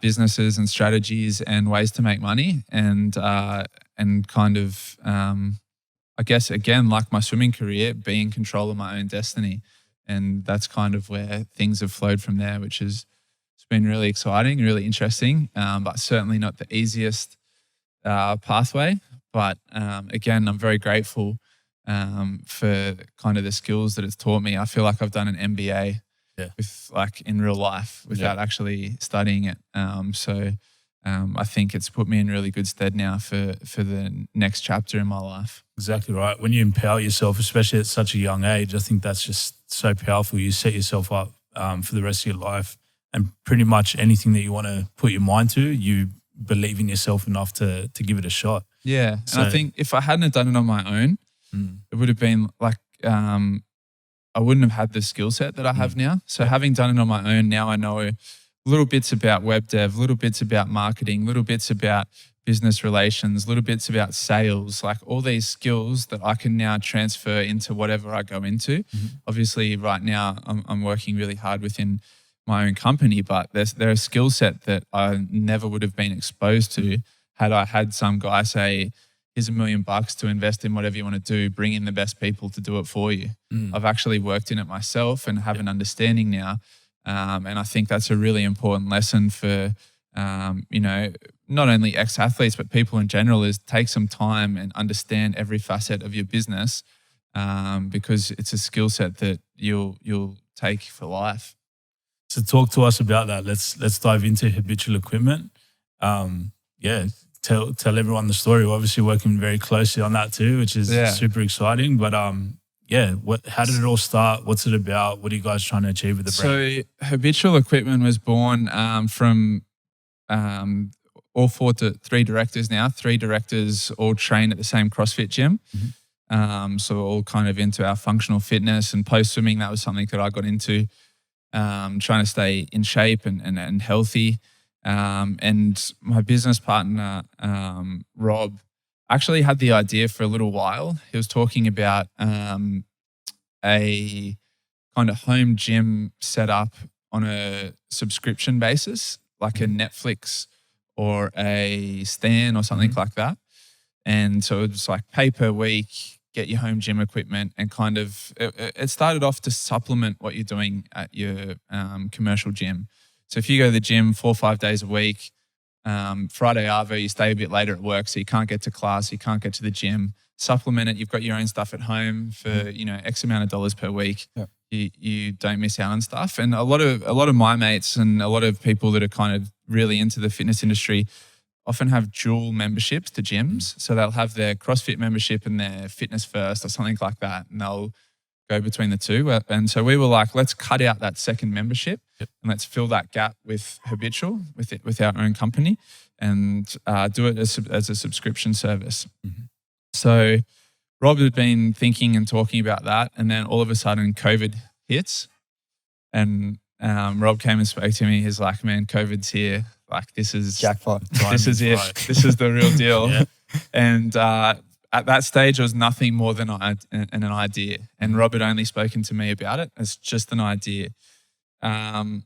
[SPEAKER 1] businesses and strategies and ways to make money, and kind of, I guess, again, like my swimming career, be in control of my own destiny. And that's kind of where things have flowed from there, which is, it's been really exciting, really interesting, but certainly not the easiest pathway. But again, I'm very grateful for kind of the skills that it's taught me. I feel like I've done an MBA with, like, in real life without actually studying it. So I think it's put me in really good stead now for the next chapter in my life.
[SPEAKER 3] Exactly right. When you empower yourself, especially at such a young age, I think that's just so powerful. You set yourself up for the rest of your life, and pretty much anything that you want to put your mind to, you believe in yourself enough to give it a shot.
[SPEAKER 1] Yeah. And I think if I hadn't have done it on my own, it would have been like, I wouldn't have had the skill set that I have now. So having done it on my own, now I know little bits about web dev, little bits about marketing, little bits about business relations, little bits about sales, like all these skills that I can now transfer into whatever I go into. Obviously, right now I'm working really hard within my own company, but there are skill set that I never would have been exposed to had I had some guy say, here's $1 million to invest in whatever you want to do, bring in the best people to do it for you. I've actually worked in it myself and have an understanding now. And I think that's a really important lesson for, not only ex-athletes, but people in general, is take some time and understand every facet of your business, because it's a skill set that you'll take for life.
[SPEAKER 3] So talk to us about that. Let's dive into habitual equipment. Tell everyone the story. We're obviously working very closely on that too, which is super exciting. But how did it all start? What's it about? What are you guys trying to achieve with the brand?
[SPEAKER 1] So habitual equipment was born from all 3 directors now. 3 directors all train at the same CrossFit gym. So we're all kind of into our functional fitness, and post-swimming, that was something that I got into, trying to stay in shape and healthy. And my business partner, Rob, actually had the idea for a little while. He was talking about a kind of home gym set up on a subscription basis, like a Netflix or a Stan or something like that. And so it was like pay per week, get your home gym equipment, and kind of it started off to supplement what you're doing at your commercial gym. So if you go to the gym 4 or 5 days a week, Friday arvo, you stay a bit later at work, so you can't get to class, you can't get to the gym. Supplement it. You've got your own stuff at home for X amount of dollars per week. Yeah. You don't miss out on stuff. And a lot of my mates and a lot of people that are kind of really into the fitness industry often have dual memberships to gyms. So they'll have their CrossFit membership and their Fitness First or something like that, and they'll go between the two. And so we were like, let's cut out that second membership and let's fill that gap with habitual, with our own company, and do it as a subscription service. So Rob had been thinking and talking about that, and then all of a sudden COVID hits, and Rob came and spoke to me. He's like, man, COVID's here. Like, this is
[SPEAKER 2] jackpot.
[SPEAKER 1] This is it. This is the real deal. And at that stage, it was nothing more than an idea. And Rob had only spoken to me about it as just an idea. So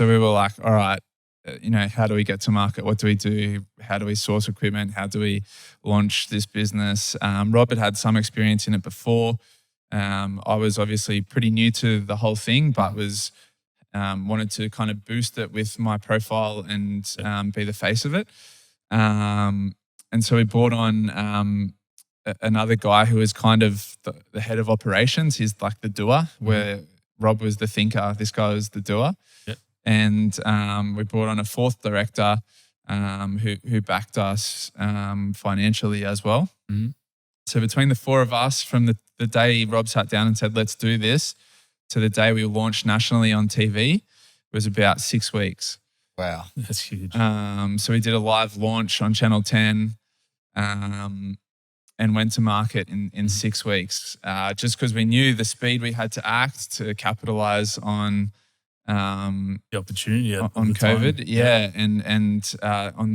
[SPEAKER 1] we were like, all right, how do we get to market? What do we do? How do we source equipment? How do we launch this business? Rob had some experience in it before. I was obviously pretty new to the whole thing, but was wanted to kind of boost it with my profile and be the face of it. And so we brought on another guy who was kind of the head of operations. He's like the doer, where Rob was the thinker. This guy was the doer. And we brought on a 4th director who backed us financially as well. So between the 4 of us, from the day Rob sat down and said, let's do this, to the day we launched nationally on TV, was about 6 weeks.
[SPEAKER 2] Wow.
[SPEAKER 3] That's huge.
[SPEAKER 1] So we did a live launch on Channel 10 and went to market in 6 weeks, just because we knew the speed we had to act to capitalize on
[SPEAKER 3] the opportunity
[SPEAKER 1] on COVID.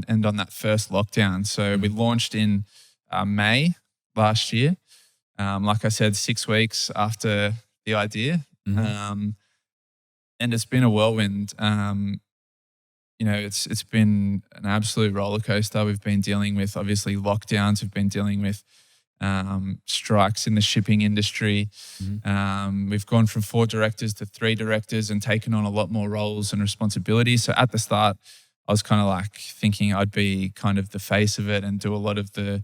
[SPEAKER 1] And on that first lockdown. So we launched in May last year. like I said, 6 weeks after the idea. And it's been a whirlwind. It's been an absolute roller coaster. We've been dealing with obviously lockdowns. We've been dealing with strikes in the shipping industry. We've gone from 4 directors to 3 directors and taken on a lot more roles and responsibilities. So at the start, I was kind of like thinking I'd be kind of the face of it and do a lot of the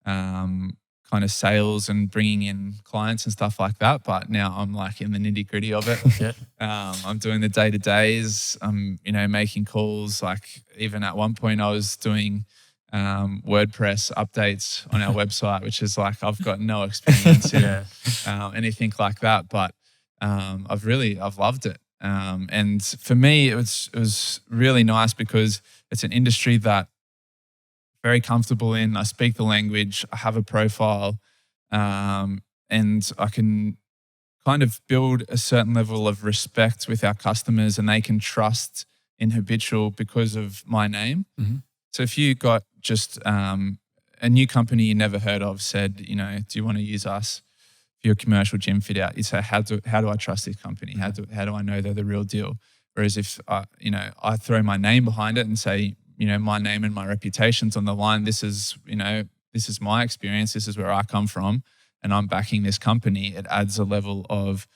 [SPEAKER 1] kind of sales and bringing in clients and stuff like that. But now I'm like in the nitty gritty of it. I'm doing the day-to-days. I'm, making calls. Like even at one point I was doing WordPress updates on our website, which is like, I've got no experience in anything like that, but I've loved it. And for me, it was really nice because it's an industry that very comfortable in. I speak the language, I have a profile, and I can kind of build a certain level of respect with our customers, and they can trust in Habitual because of my name. So if you got just a new company you never heard of said, do you want to use us for your commercial gym fit out? You say, how do I trust this company? How do I know they're the real deal? Whereas if I throw my name behind it and say, my name and my reputation's on the line. This is my experience. This is where I come from, and I'm backing this company. It adds a level of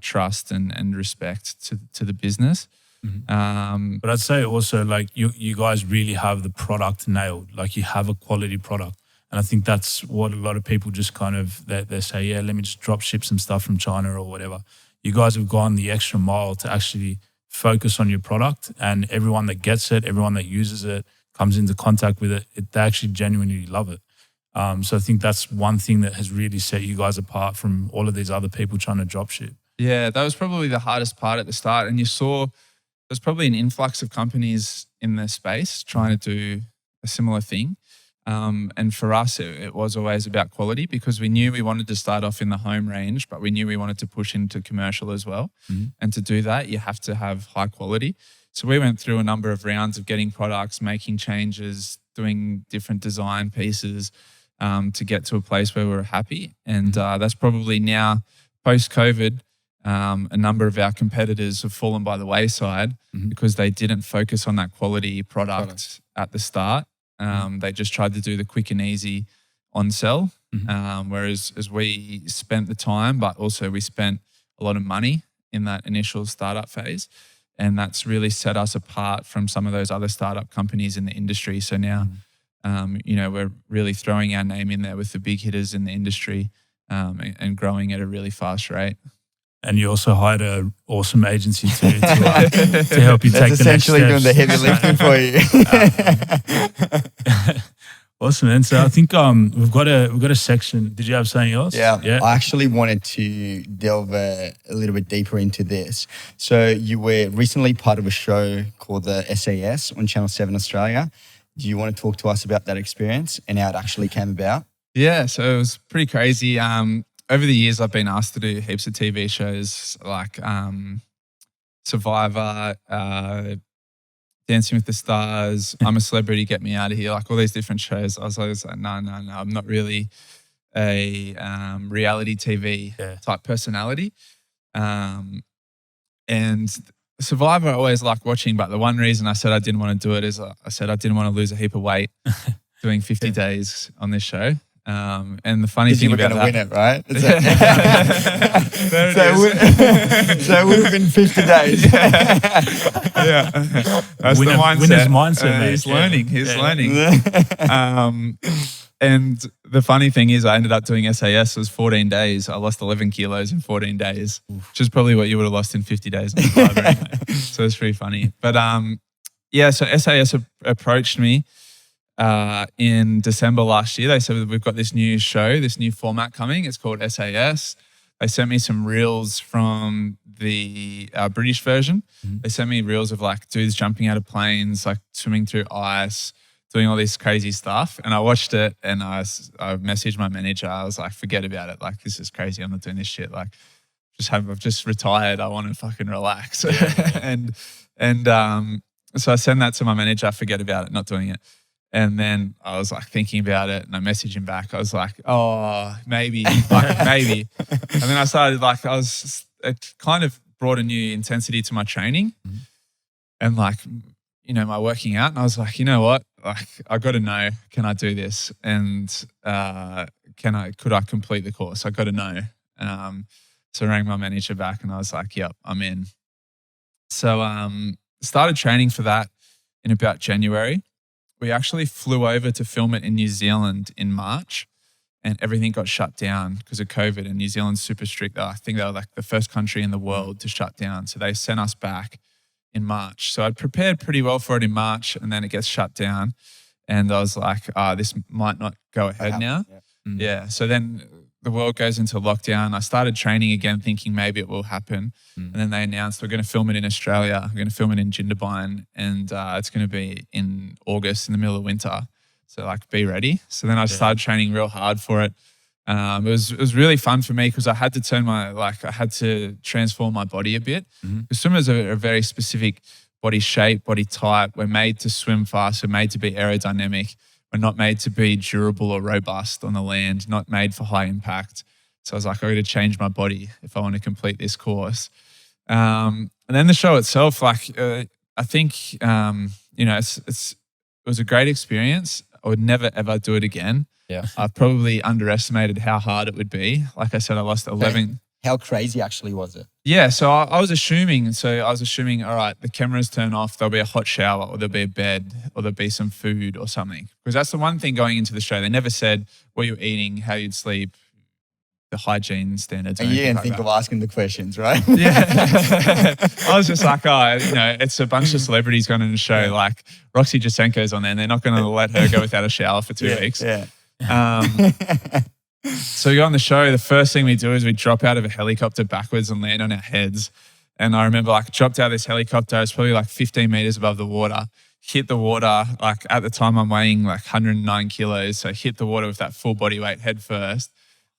[SPEAKER 1] trust and respect to the business.
[SPEAKER 3] But I'd say also like you guys really have the product nailed. Like you have a quality product, and I think that's what a lot of people just kind of they say, yeah, let me just drop ship some stuff from China or whatever. You guys have gone the extra mile to actually focus on your product, and everyone that gets it, everyone that uses it, comes into contact with it, they actually genuinely love it. So I think that's one thing that has really set you guys apart from all of these other people trying to drop ship. Yeah,
[SPEAKER 1] that was probably the hardest part at the start. And you saw there's probably an influx of companies in the space trying to do a similar thing. And for us, it was always about quality because we knew we wanted to start off in the home range, but we knew we wanted to push into commercial as well. And to do that, you have to have high quality. So we went through a number of rounds of getting products, making changes, doing different design pieces to get to a place where we were happy. And that's probably now, post-COVID, a number of our competitors have fallen by the wayside because they didn't focus on that quality product at the start. They just tried to do the quick and easy on sell, whereas as we spent the time, but also we spent a lot of money in that initial startup phase. And that's really set us apart from some of those other startup companies in the industry. So now, we're really throwing our name in there with the big hitters in the industry and growing at a really fast rate.
[SPEAKER 3] And you also hired an awesome agency to help you take the next steps.
[SPEAKER 2] Essentially doing the heavy lifting for you.
[SPEAKER 3] Awesome, man. So I think we've got a section. Did you have something else?
[SPEAKER 2] Yeah. I actually wanted to delve a little bit deeper into this. So you were recently part of a show called the SAS on Channel 7 Australia. Do you want to talk to us about that experience and how it actually came about?
[SPEAKER 1] Yeah, so it was pretty crazy. Over the years, I've been asked to do heaps of TV shows like Survivor, Dancing with the Stars, I'm a Celebrity, Get Me Out of Here, like all these different shows. I was always like, no, I'm not really a reality TV type personality. And Survivor I always liked watching, but the one reason I said I didn't want to do it is I said I didn't want to lose a heap of weight doing 50 days on this show. And the funny thing about that,
[SPEAKER 2] you were going to win it, right? So it would have been 50 days.
[SPEAKER 1] Yeah. That's the mindset.
[SPEAKER 3] Winner's mindset, mate.
[SPEAKER 1] He's learning. He's learning. And the funny thing is I ended up doing SAS. It was 14 days. I lost 11 kilos in 14 days, which is probably what you would have lost in 50 days on Survivor anyway. So it's pretty funny. But so SAS approached me in December last year. They said, we've got this new show, this new format coming. It's called SAS. They sent me some reels from the British version. They sent me reels of like dudes jumping out of planes, like swimming through ice, doing all this crazy stuff. And I watched it and I messaged my manager. I was like, forget about it. Like, this is crazy. I'm not doing this shit. Like, I've just retired. I want to fucking relax. And so I sent that to my manager. Forget about it. Not doing it. And then I was like thinking about it and I messaged him back. I was like, oh, maybe, like maybe. And then I started like, it kind of brought a new intensity to my training and like, you know, my working out. And I was like, you know what? Like, I got to know, can I do this? And could I complete the course? I got to know. So I rang my manager back and I was like, yep, I'm in. So started training for that in about January. We actually flew over to film it in New Zealand in March and everything got shut down because of COVID, and New Zealand's super strict. I think they were like the first country in the world to shut down. So they sent us back in March. So I'd prepared pretty well for it in March and then it gets shut down. And I was like, this might not go ahead now. Yeah. So then the world goes into lockdown. I started training again thinking maybe it will happen. And then they announced we're going to film it in Australia. We're going to film it in Jindabyne and it's going to be in August in the middle of winter. So like be ready. So then I started training real hard for it. It was really fun for me because I had to I had to transform my body a bit. Because swimmers are a very specific body shape, body type. We're made to swim fast. We're made to be aerodynamic. We're not made to be durable or robust on the land, not made for high impact. So I was like, I got to change my body if I want to complete this course. And then the show itself, like I think, you know, it was a great experience. I would never, ever do it again.
[SPEAKER 2] Yeah.
[SPEAKER 1] I probably underestimated how hard it would be. Like I said, I lost 11.
[SPEAKER 2] How crazy actually was it?
[SPEAKER 1] Yeah, so I was assuming, all right, the cameras turn off, there'll be a hot shower or there'll be a bed or there'll be some food or something. Because that's the one thing going into the show. They never said what you're eating, how you'd sleep, the hygiene standards.
[SPEAKER 2] And you didn't think of asking the questions, right?
[SPEAKER 1] Yeah. I was just like, you know, it's a bunch of celebrities going on the show.
[SPEAKER 2] Yeah.
[SPEAKER 1] Like Roxy Jasenko's on there and they're not going to let her go without a shower for 2 weeks.
[SPEAKER 2] Yeah.
[SPEAKER 1] So we go on the show. The first thing we do is we drop out of a helicopter backwards and land on our heads. And I remember like dropped out of this helicopter. It's probably like 15 meters above the water. Hit the water. Like at the time I'm weighing like 109 kilos. So hit the water with that full body weight head first.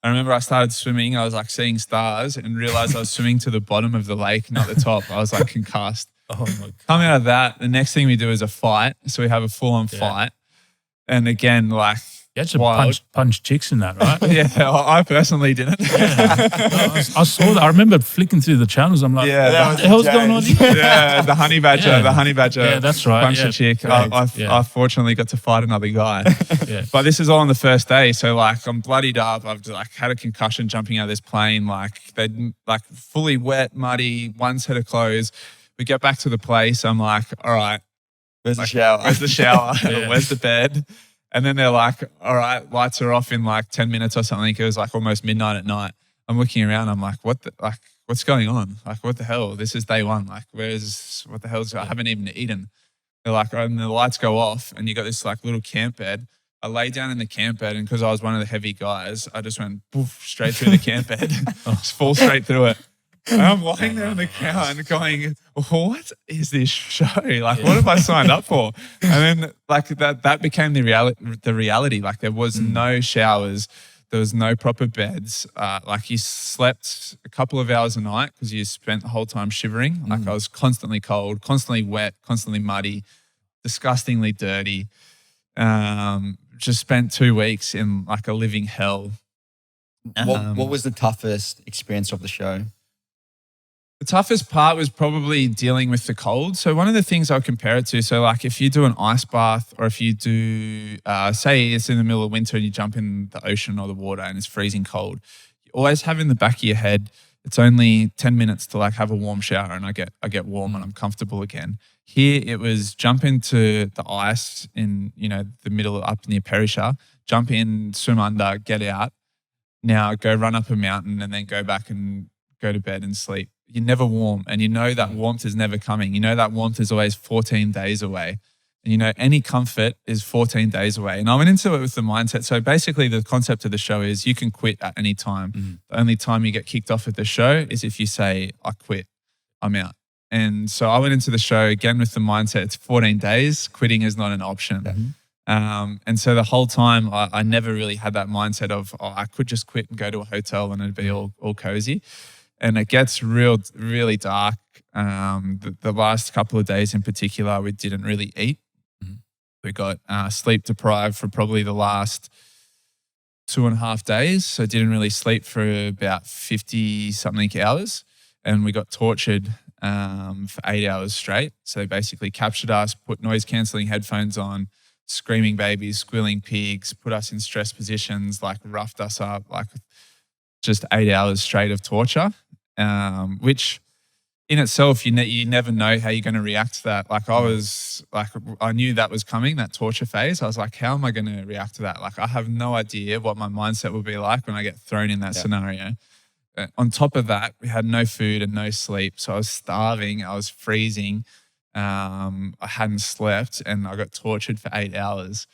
[SPEAKER 1] I remember I started swimming. I was like seeing stars and realized I was swimming to the bottom of the lake, not the top. I was like concussed.
[SPEAKER 3] Oh my God.
[SPEAKER 1] Coming out of that, the next thing we do is a fight. So we have a full-on fight. And again, like,
[SPEAKER 3] You had to punch chicks in that, right?
[SPEAKER 1] yeah, I personally didn't.
[SPEAKER 3] I saw that. I remember flicking through the channels. I'm like, what the hell's going on here?
[SPEAKER 1] Yeah, the honey badger. Yeah,
[SPEAKER 3] that's right.
[SPEAKER 1] Punched a chick. I fortunately got to fight another guy. But this is all on the first day. So like I'm bloodied up. I've like had a concussion jumping out of this plane. Like they like fully wet, muddy, one set of clothes. We get back to the place. I'm like, all right.
[SPEAKER 2] Where's the shower?
[SPEAKER 1] Where's the shower? Where's the bed? And then they're like, all right, lights are off in like 10 minutes or something. It was like almost midnight at night. I'm looking around. I'm like, what's going on? Like, what the hell? This is day one. Like, what the hell? I haven't even eaten. They're like, and the lights go off and you got this like little camp bed. I lay down in the camp bed and because I was one of the heavy guys, I just went poof, straight through the camp bed. Just fall straight through it. And I'm lying there on the ground going, what is this show? Like, what have I signed up for? And then like that became the reality. Like there was no showers. There was no proper beds. Like you slept a couple of hours a night because you spent the whole time shivering. Like I was constantly cold, constantly wet, constantly muddy, disgustingly dirty. Just spent 2 weeks in like a living hell.
[SPEAKER 2] What was the toughest experience of the show?
[SPEAKER 1] The toughest part was probably dealing with the cold. So one of the things I'll compare it to, so like if you do an ice bath or if you do, say it's in the middle of winter and you jump in the ocean or the water and it's freezing cold, you always have in the back of your head, it's only 10 minutes to like have a warm shower and I get warm and I'm comfortable again. Here it was jump into the ice in, you know, the middle up near Pierucci, jump in, swim under, get out. Now go run up a mountain and then go back and go to bed and sleep. You're never warm and you know that warmth is never coming. You know that warmth is always 14 days away. And you know any comfort is 14 days away. And I went into it with the mindset. So basically the concept of the show is you can quit at any time. The only time you get kicked off at the show is if you say, I quit, I'm out. And so I went into the show again with the mindset, it's 14 days, quitting is not an option. And so the whole time I never really had that mindset of, I could just quit and go to a hotel and it'd be all cozy. And it gets really dark. The last couple of days in particular, we didn't really eat. We got sleep deprived for probably the last 2.5 days. So didn't really sleep for about 50 something hours. And we got tortured for 8 hours straight. So they basically captured us, put noise cancelling headphones on, screaming babies, squealing pigs, put us in stress positions, like roughed us up, like just 8 hours straight of torture, which in itself, you never know how you're going to react to that. Like I knew that was coming, that torture phase. I was like, how am I going to react to that? Like I have no idea what my mindset will be like when I get thrown in that scenario. On top of that, we had no food and no sleep. So I was starving, I was freezing. I hadn't slept and I got tortured for 8 hours.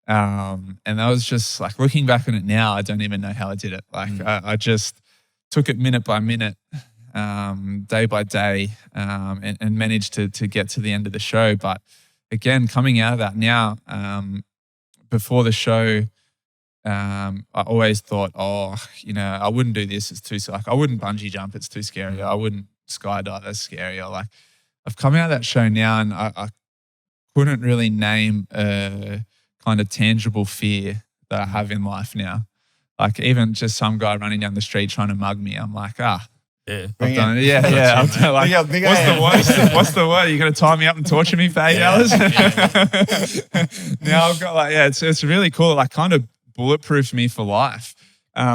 [SPEAKER 1] And that was just like, looking back on it now, I don't even know how I did it. Like I just took it minute by minute, day by day, and managed to get to the end of the show. But again, coming out of that now, before the show, I always thought, I wouldn't do this. It's too, like, I wouldn't bungee jump. It's too scary. I wouldn't skydive. That's scary. Like, I've come out of that show now and I couldn't really name a kind of tangible fear that I have in life now. Like even just some guy running down the street trying to mug me, I'm like, I've done it. Yeah. I'm like, what's the word? You're going to tie me up and torture me for 8 hours? Now I've got it's really cool. Like kind of bulletproofed me for life,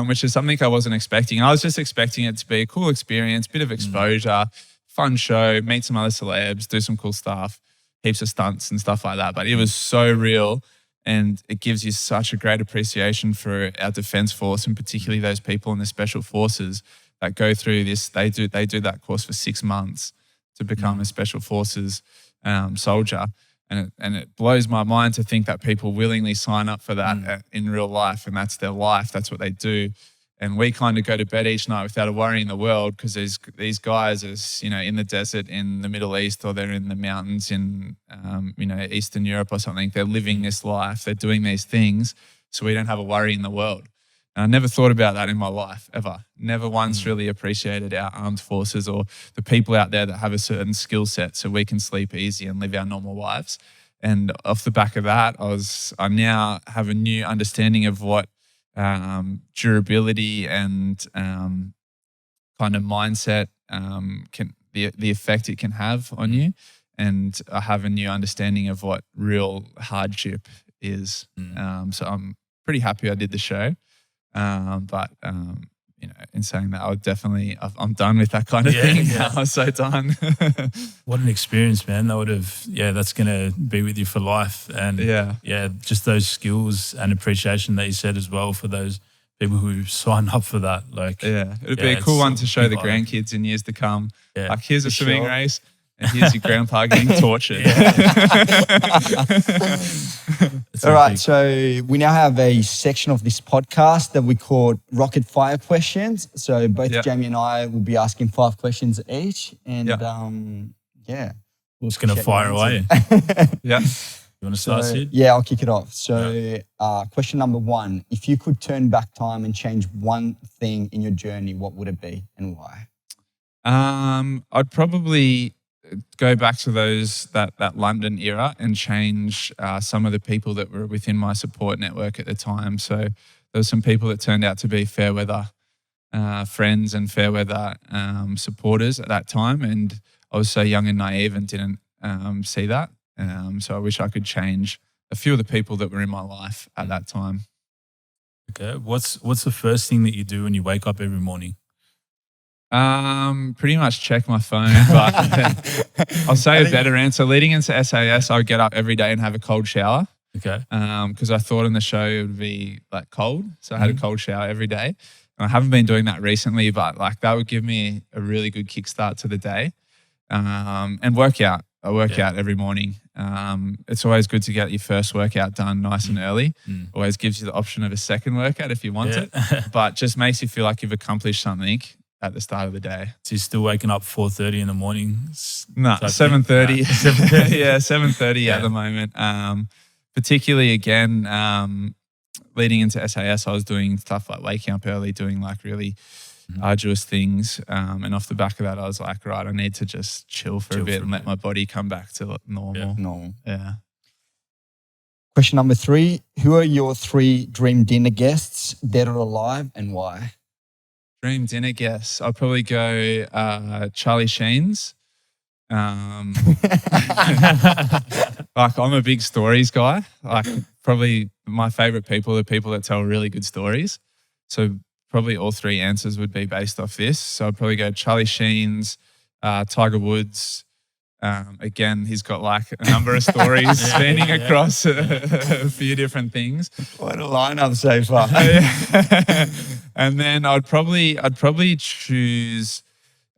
[SPEAKER 1] which is something I wasn't expecting. I was just expecting it to be a cool experience, bit of exposure, fun show, meet some other celebs, do some cool stuff, heaps of stunts and stuff like that. But it was so real and it gives you such a great appreciation for our defense force and particularly those people in the special forces that go through this. They do that course for 6 months to become a special forces soldier. And it blows my mind to think that people willingly sign up for that in real life, and that's their life. That's what they do. And we kind of go to bed each night without a worry in the world because these guys are, in the desert in the Middle East or they're in the mountains in, Eastern Europe or something. They're living this life. They're doing these things. So we don't have a worry in the world. And I never thought about that in my life, ever. Never once really appreciated our armed forces or the people out there that have a certain skill set so we can sleep easy and live our normal lives. And off the back of that, I now have a new understanding of what durability and kind of mindset the effect it can have on you. And I have a new understanding of what real hardship is. So I'm pretty happy I did the show. But in saying that, I'm done with that kind of thing. Yeah. I'm so done.
[SPEAKER 3] What an experience, man. That's going to be with you for life. And just those skills and appreciation that you said as well for those people who sign up for that.
[SPEAKER 1] It'd be a cool one to show the grandkids in years to come. Yeah, like here's a swimming race. And here's your grandpa getting tortured.
[SPEAKER 2] All right, so we now have a section of this podcast that we call Rocket Fire Questions. So both Jamie and I will be asking 5 questions each. And we're
[SPEAKER 3] just going to fire away. You want to start, Sid?
[SPEAKER 2] Yeah, I'll kick it off. So question number 1, if you could turn back time and change one thing in your journey, what would it be and why?
[SPEAKER 1] I'd probably go back to that London era and change some of the people that were within my support network at the time. So there were some people that turned out to be fair weather friends and fair weather supporters at that time, and I was so young and naive and didn't see that. So I wish I could change a few of the people that were in my life at that time.
[SPEAKER 3] Okay, what's the first thing that you do when you wake up every morning?
[SPEAKER 1] Pretty much check my phone, but I'll say a better answer. Leading into SAS, I would get up every day and have a cold shower.
[SPEAKER 3] Okay.
[SPEAKER 1] Because I thought in the show it would be like cold, so I had a cold shower every day. And I haven't been doing that recently, but like that would give me a really good kickstart to the day. And workout. I work out every morning. It's always good to get your first workout done nice and early. Always gives you the option of a second workout if you want it, but just makes you feel like you've accomplished something at the start of the day.
[SPEAKER 3] So you're still waking up 4:30 in the morning?
[SPEAKER 1] No, 7:30. 7:30. Yeah, 7:30 at the moment. Particularly again, leading into SAS, I was doing stuff like waking up early, doing like really arduous things. And off the back of that, I was like, right, I need to just chill for a bit and let my body come back to normal.
[SPEAKER 2] Normal.
[SPEAKER 1] Yeah.
[SPEAKER 2] Question number 3, who are your 3 dream dinner guests, dead or alive, and why?
[SPEAKER 1] Dream dinner guess. I'll probably go Charlie Sheen's. Like, I'm a big stories guy. Like, probably my favorite people are people that tell really good stories. So probably all 3 answers would be based off this. So I'd probably go Charlie Sheen's, Tiger Woods. Again, he's got like a number of stories spanning across a few different things.
[SPEAKER 2] What a lineup so far.
[SPEAKER 1] And then I'd probably choose.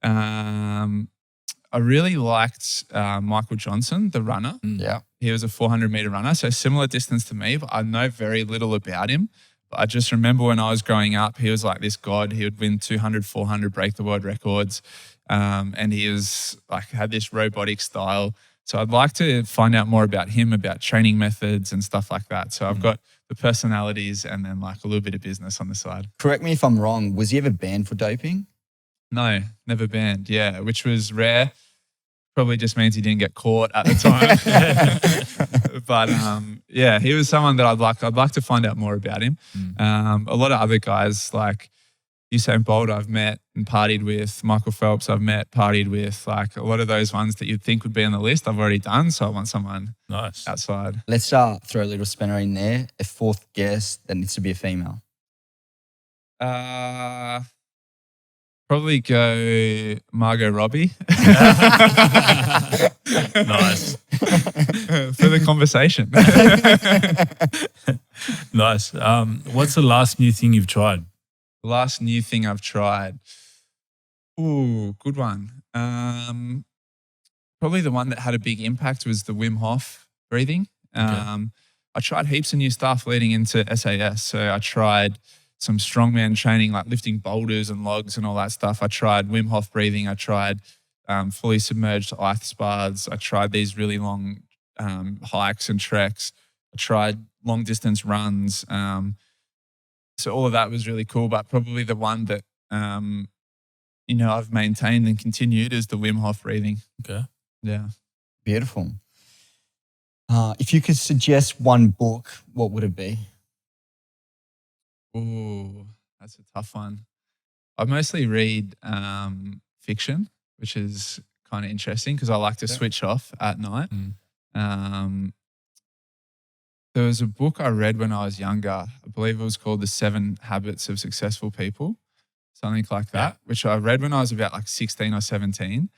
[SPEAKER 1] I really liked Michael Johnson, the runner.
[SPEAKER 2] Yeah.
[SPEAKER 1] He was a 400-meter runner, so similar distance to me, but I know very little about him. But I just remember when I was growing up, he was like this god. He would win 200, 400, break the world records. And he was like, had this robotic style. So I'd like to find out more about him, about training methods and stuff like that. So I've got the personalities and then like a little bit of business on the side.
[SPEAKER 2] Correct me if I'm wrong. Was he ever banned for doping?
[SPEAKER 1] No, never banned. Yeah, which was rare. Probably just means he didn't get caught at the time. But yeah, he was someone that I'd like to find out more about him. A lot of other guys like Usain Bolt I've met and partied with. Michael Phelps I've met, partied with. Like a lot of those ones that you'd think would be on the list I've already done. So I want someone outside.
[SPEAKER 2] Let's throw a little spinner in there. A 4th guest that needs to be a female.
[SPEAKER 1] Probably go Margot Robbie.
[SPEAKER 3] Nice.
[SPEAKER 1] For the conversation.
[SPEAKER 3] Nice. What's the last new thing you've tried?
[SPEAKER 1] The last new thing I've tried. Ooh, good one. Probably the one that had a big impact was the Wim Hof breathing. I tried heaps of new stuff leading into SAS. So I tried some strongman training, like lifting boulders and logs and all that stuff. I tried Wim Hof breathing. I tried fully submerged ice baths. I tried these really long hikes and treks. I tried long distance runs. So all of that was really cool, but probably the one that, I've maintained and continued is the Wim Hof breathing.
[SPEAKER 3] Okay.
[SPEAKER 1] Yeah.
[SPEAKER 2] Beautiful. If you could suggest one book, what would it be?
[SPEAKER 1] Ooh, that's a tough one. I mostly read fiction, which is kind of interesting because I like to switch off at night. There was a book I read when I was younger. I believe it was called The 7 Habits of Successful People, something like that, which I read when I was about like 16 or 17.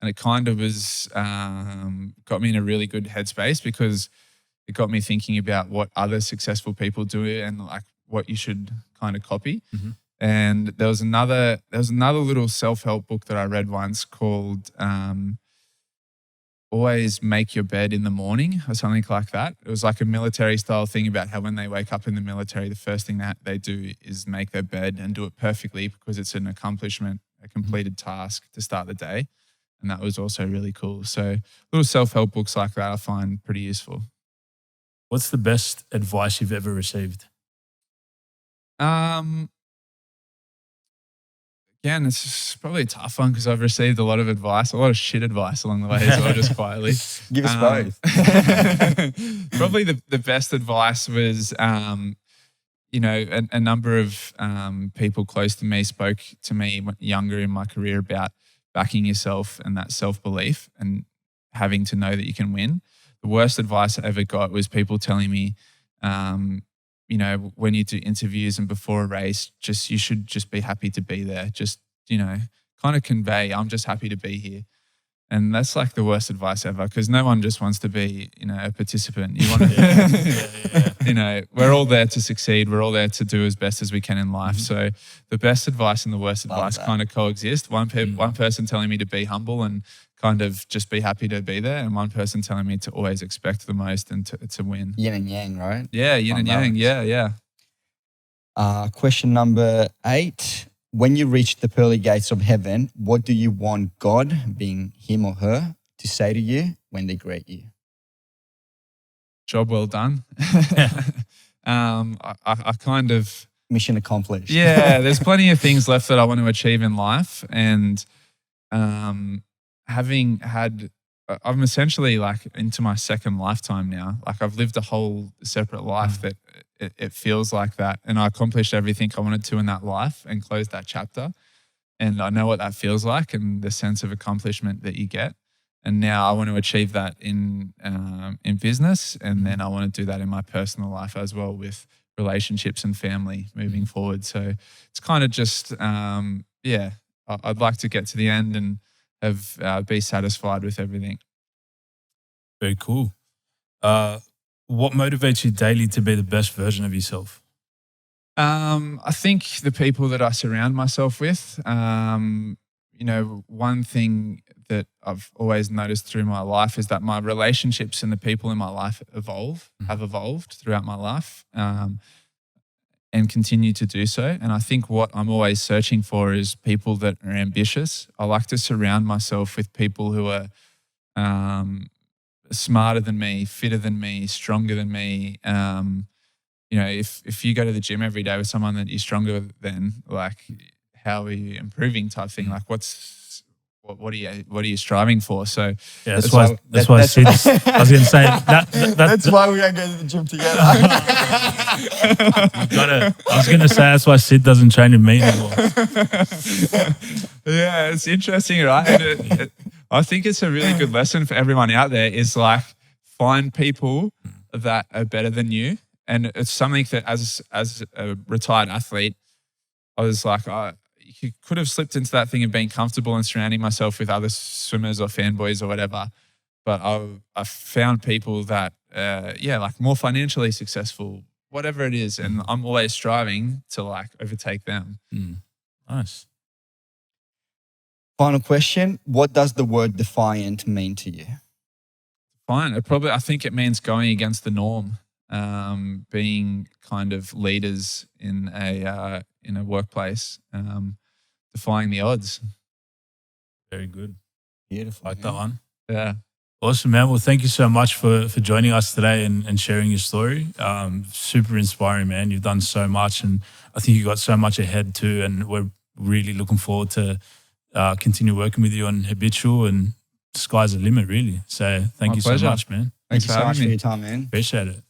[SPEAKER 1] And it kind of was got me in a really good headspace because it got me thinking about what other successful people do and like what you should kind of copy. And there was another little self-help book that I read once called Always Make Your Bed in the Morning or something like that. It was like a military style thing about how when they wake up in the military, the first thing that they do is make their bed and do it perfectly because it's an accomplishment, a completed task to start the day. And that was also really cool. So little self-help books like that I find pretty useful.
[SPEAKER 3] What's the best advice you've ever received?
[SPEAKER 1] Again, it's probably a tough one because I've received a lot of advice, a lot of shit advice along the way as well, just quietly.
[SPEAKER 2] Give us both.
[SPEAKER 1] Probably the best advice was, a number of people close to me spoke to me younger in my career about backing yourself and that self-belief and having to know that you can win. The worst advice I ever got was people telling me, when you do interviews and before a race, you should just be happy to be there. Just, kind of convey, I'm just happy to be here. And that's like the worst advice ever because no one just wants to be, a participant. You want to, we're all there to succeed. We're all there to do as best as we can in life. So the best advice and the worst advice kind of coexist. One person telling me to be humble and kind of just be happy to be there, and one person telling me to always expect the most and to win.
[SPEAKER 2] Yin and yang, right?
[SPEAKER 1] Yeah, yin and yang. Yeah.
[SPEAKER 2] Question number 8. When you reach the pearly gates of heaven, what do you want God, being him or her, to say to you when they greet you?
[SPEAKER 1] Job well done. I kind of...
[SPEAKER 2] Mission accomplished.
[SPEAKER 1] Yeah, there's plenty of things left that I want to achieve in life. And having had I'm essentially like into my second lifetime now. Like I've lived a whole separate life that it feels like that. And I accomplished everything I wanted to in that life and closed that chapter. And I know what that feels like and the sense of accomplishment that you get. And now I want to achieve that in business. And then I want to do that in my personal life as well with relationships and family moving forward. So it's kind of just, I'd like to get to the end and have be satisfied with everything.
[SPEAKER 3] Very cool. What motivates you daily to be the best version of yourself?
[SPEAKER 1] I think the people that I surround myself with. One thing that I've always noticed through my life is that my relationships and the people in my life have evolved throughout my life, and continue to do so. And I think what I'm always searching for is people that are ambitious. I like to surround myself with people who are smarter than me, fitter than me, stronger than me. If you go to the gym every day with someone that you're stronger than, like, how are you improving type thing? Like, what are you striving for? So
[SPEAKER 3] yeah, that's why Sid. I was going to say
[SPEAKER 2] that's why we don't go to the gym together.
[SPEAKER 3] I was going to say that's why Sid doesn't train with me anymore.
[SPEAKER 1] Yeah, it's interesting, right? And I think it's a really good lesson for everyone out there. Is like find people that are better than you, and it's something that as a retired athlete, I was like, you could have slipped into that thing of being comfortable and surrounding myself with other swimmers or fanboys or whatever. But I found people that, like more financially successful, whatever it is. And I'm always striving to like overtake them.
[SPEAKER 3] Nice.
[SPEAKER 2] Final question. What does the word defiant mean to you?
[SPEAKER 1] Fine. I think it means going against the norm, being kind of leaders in a workplace, defying the odds.
[SPEAKER 3] Very good.
[SPEAKER 2] Beautiful.
[SPEAKER 3] Like that one.
[SPEAKER 1] Yeah.
[SPEAKER 3] Awesome, man. Well, thank you so much for joining us today and sharing your story. Super inspiring, man. You've done so much, and I think you got so much ahead too. And we're really looking forward to continue working with you on Habitual, and sky's the limit, really. So thank you
[SPEAKER 1] pleasure.
[SPEAKER 3] so much, man.
[SPEAKER 2] Thank you so much
[SPEAKER 1] having
[SPEAKER 2] for
[SPEAKER 1] me.
[SPEAKER 2] your time, man.
[SPEAKER 3] Appreciate it.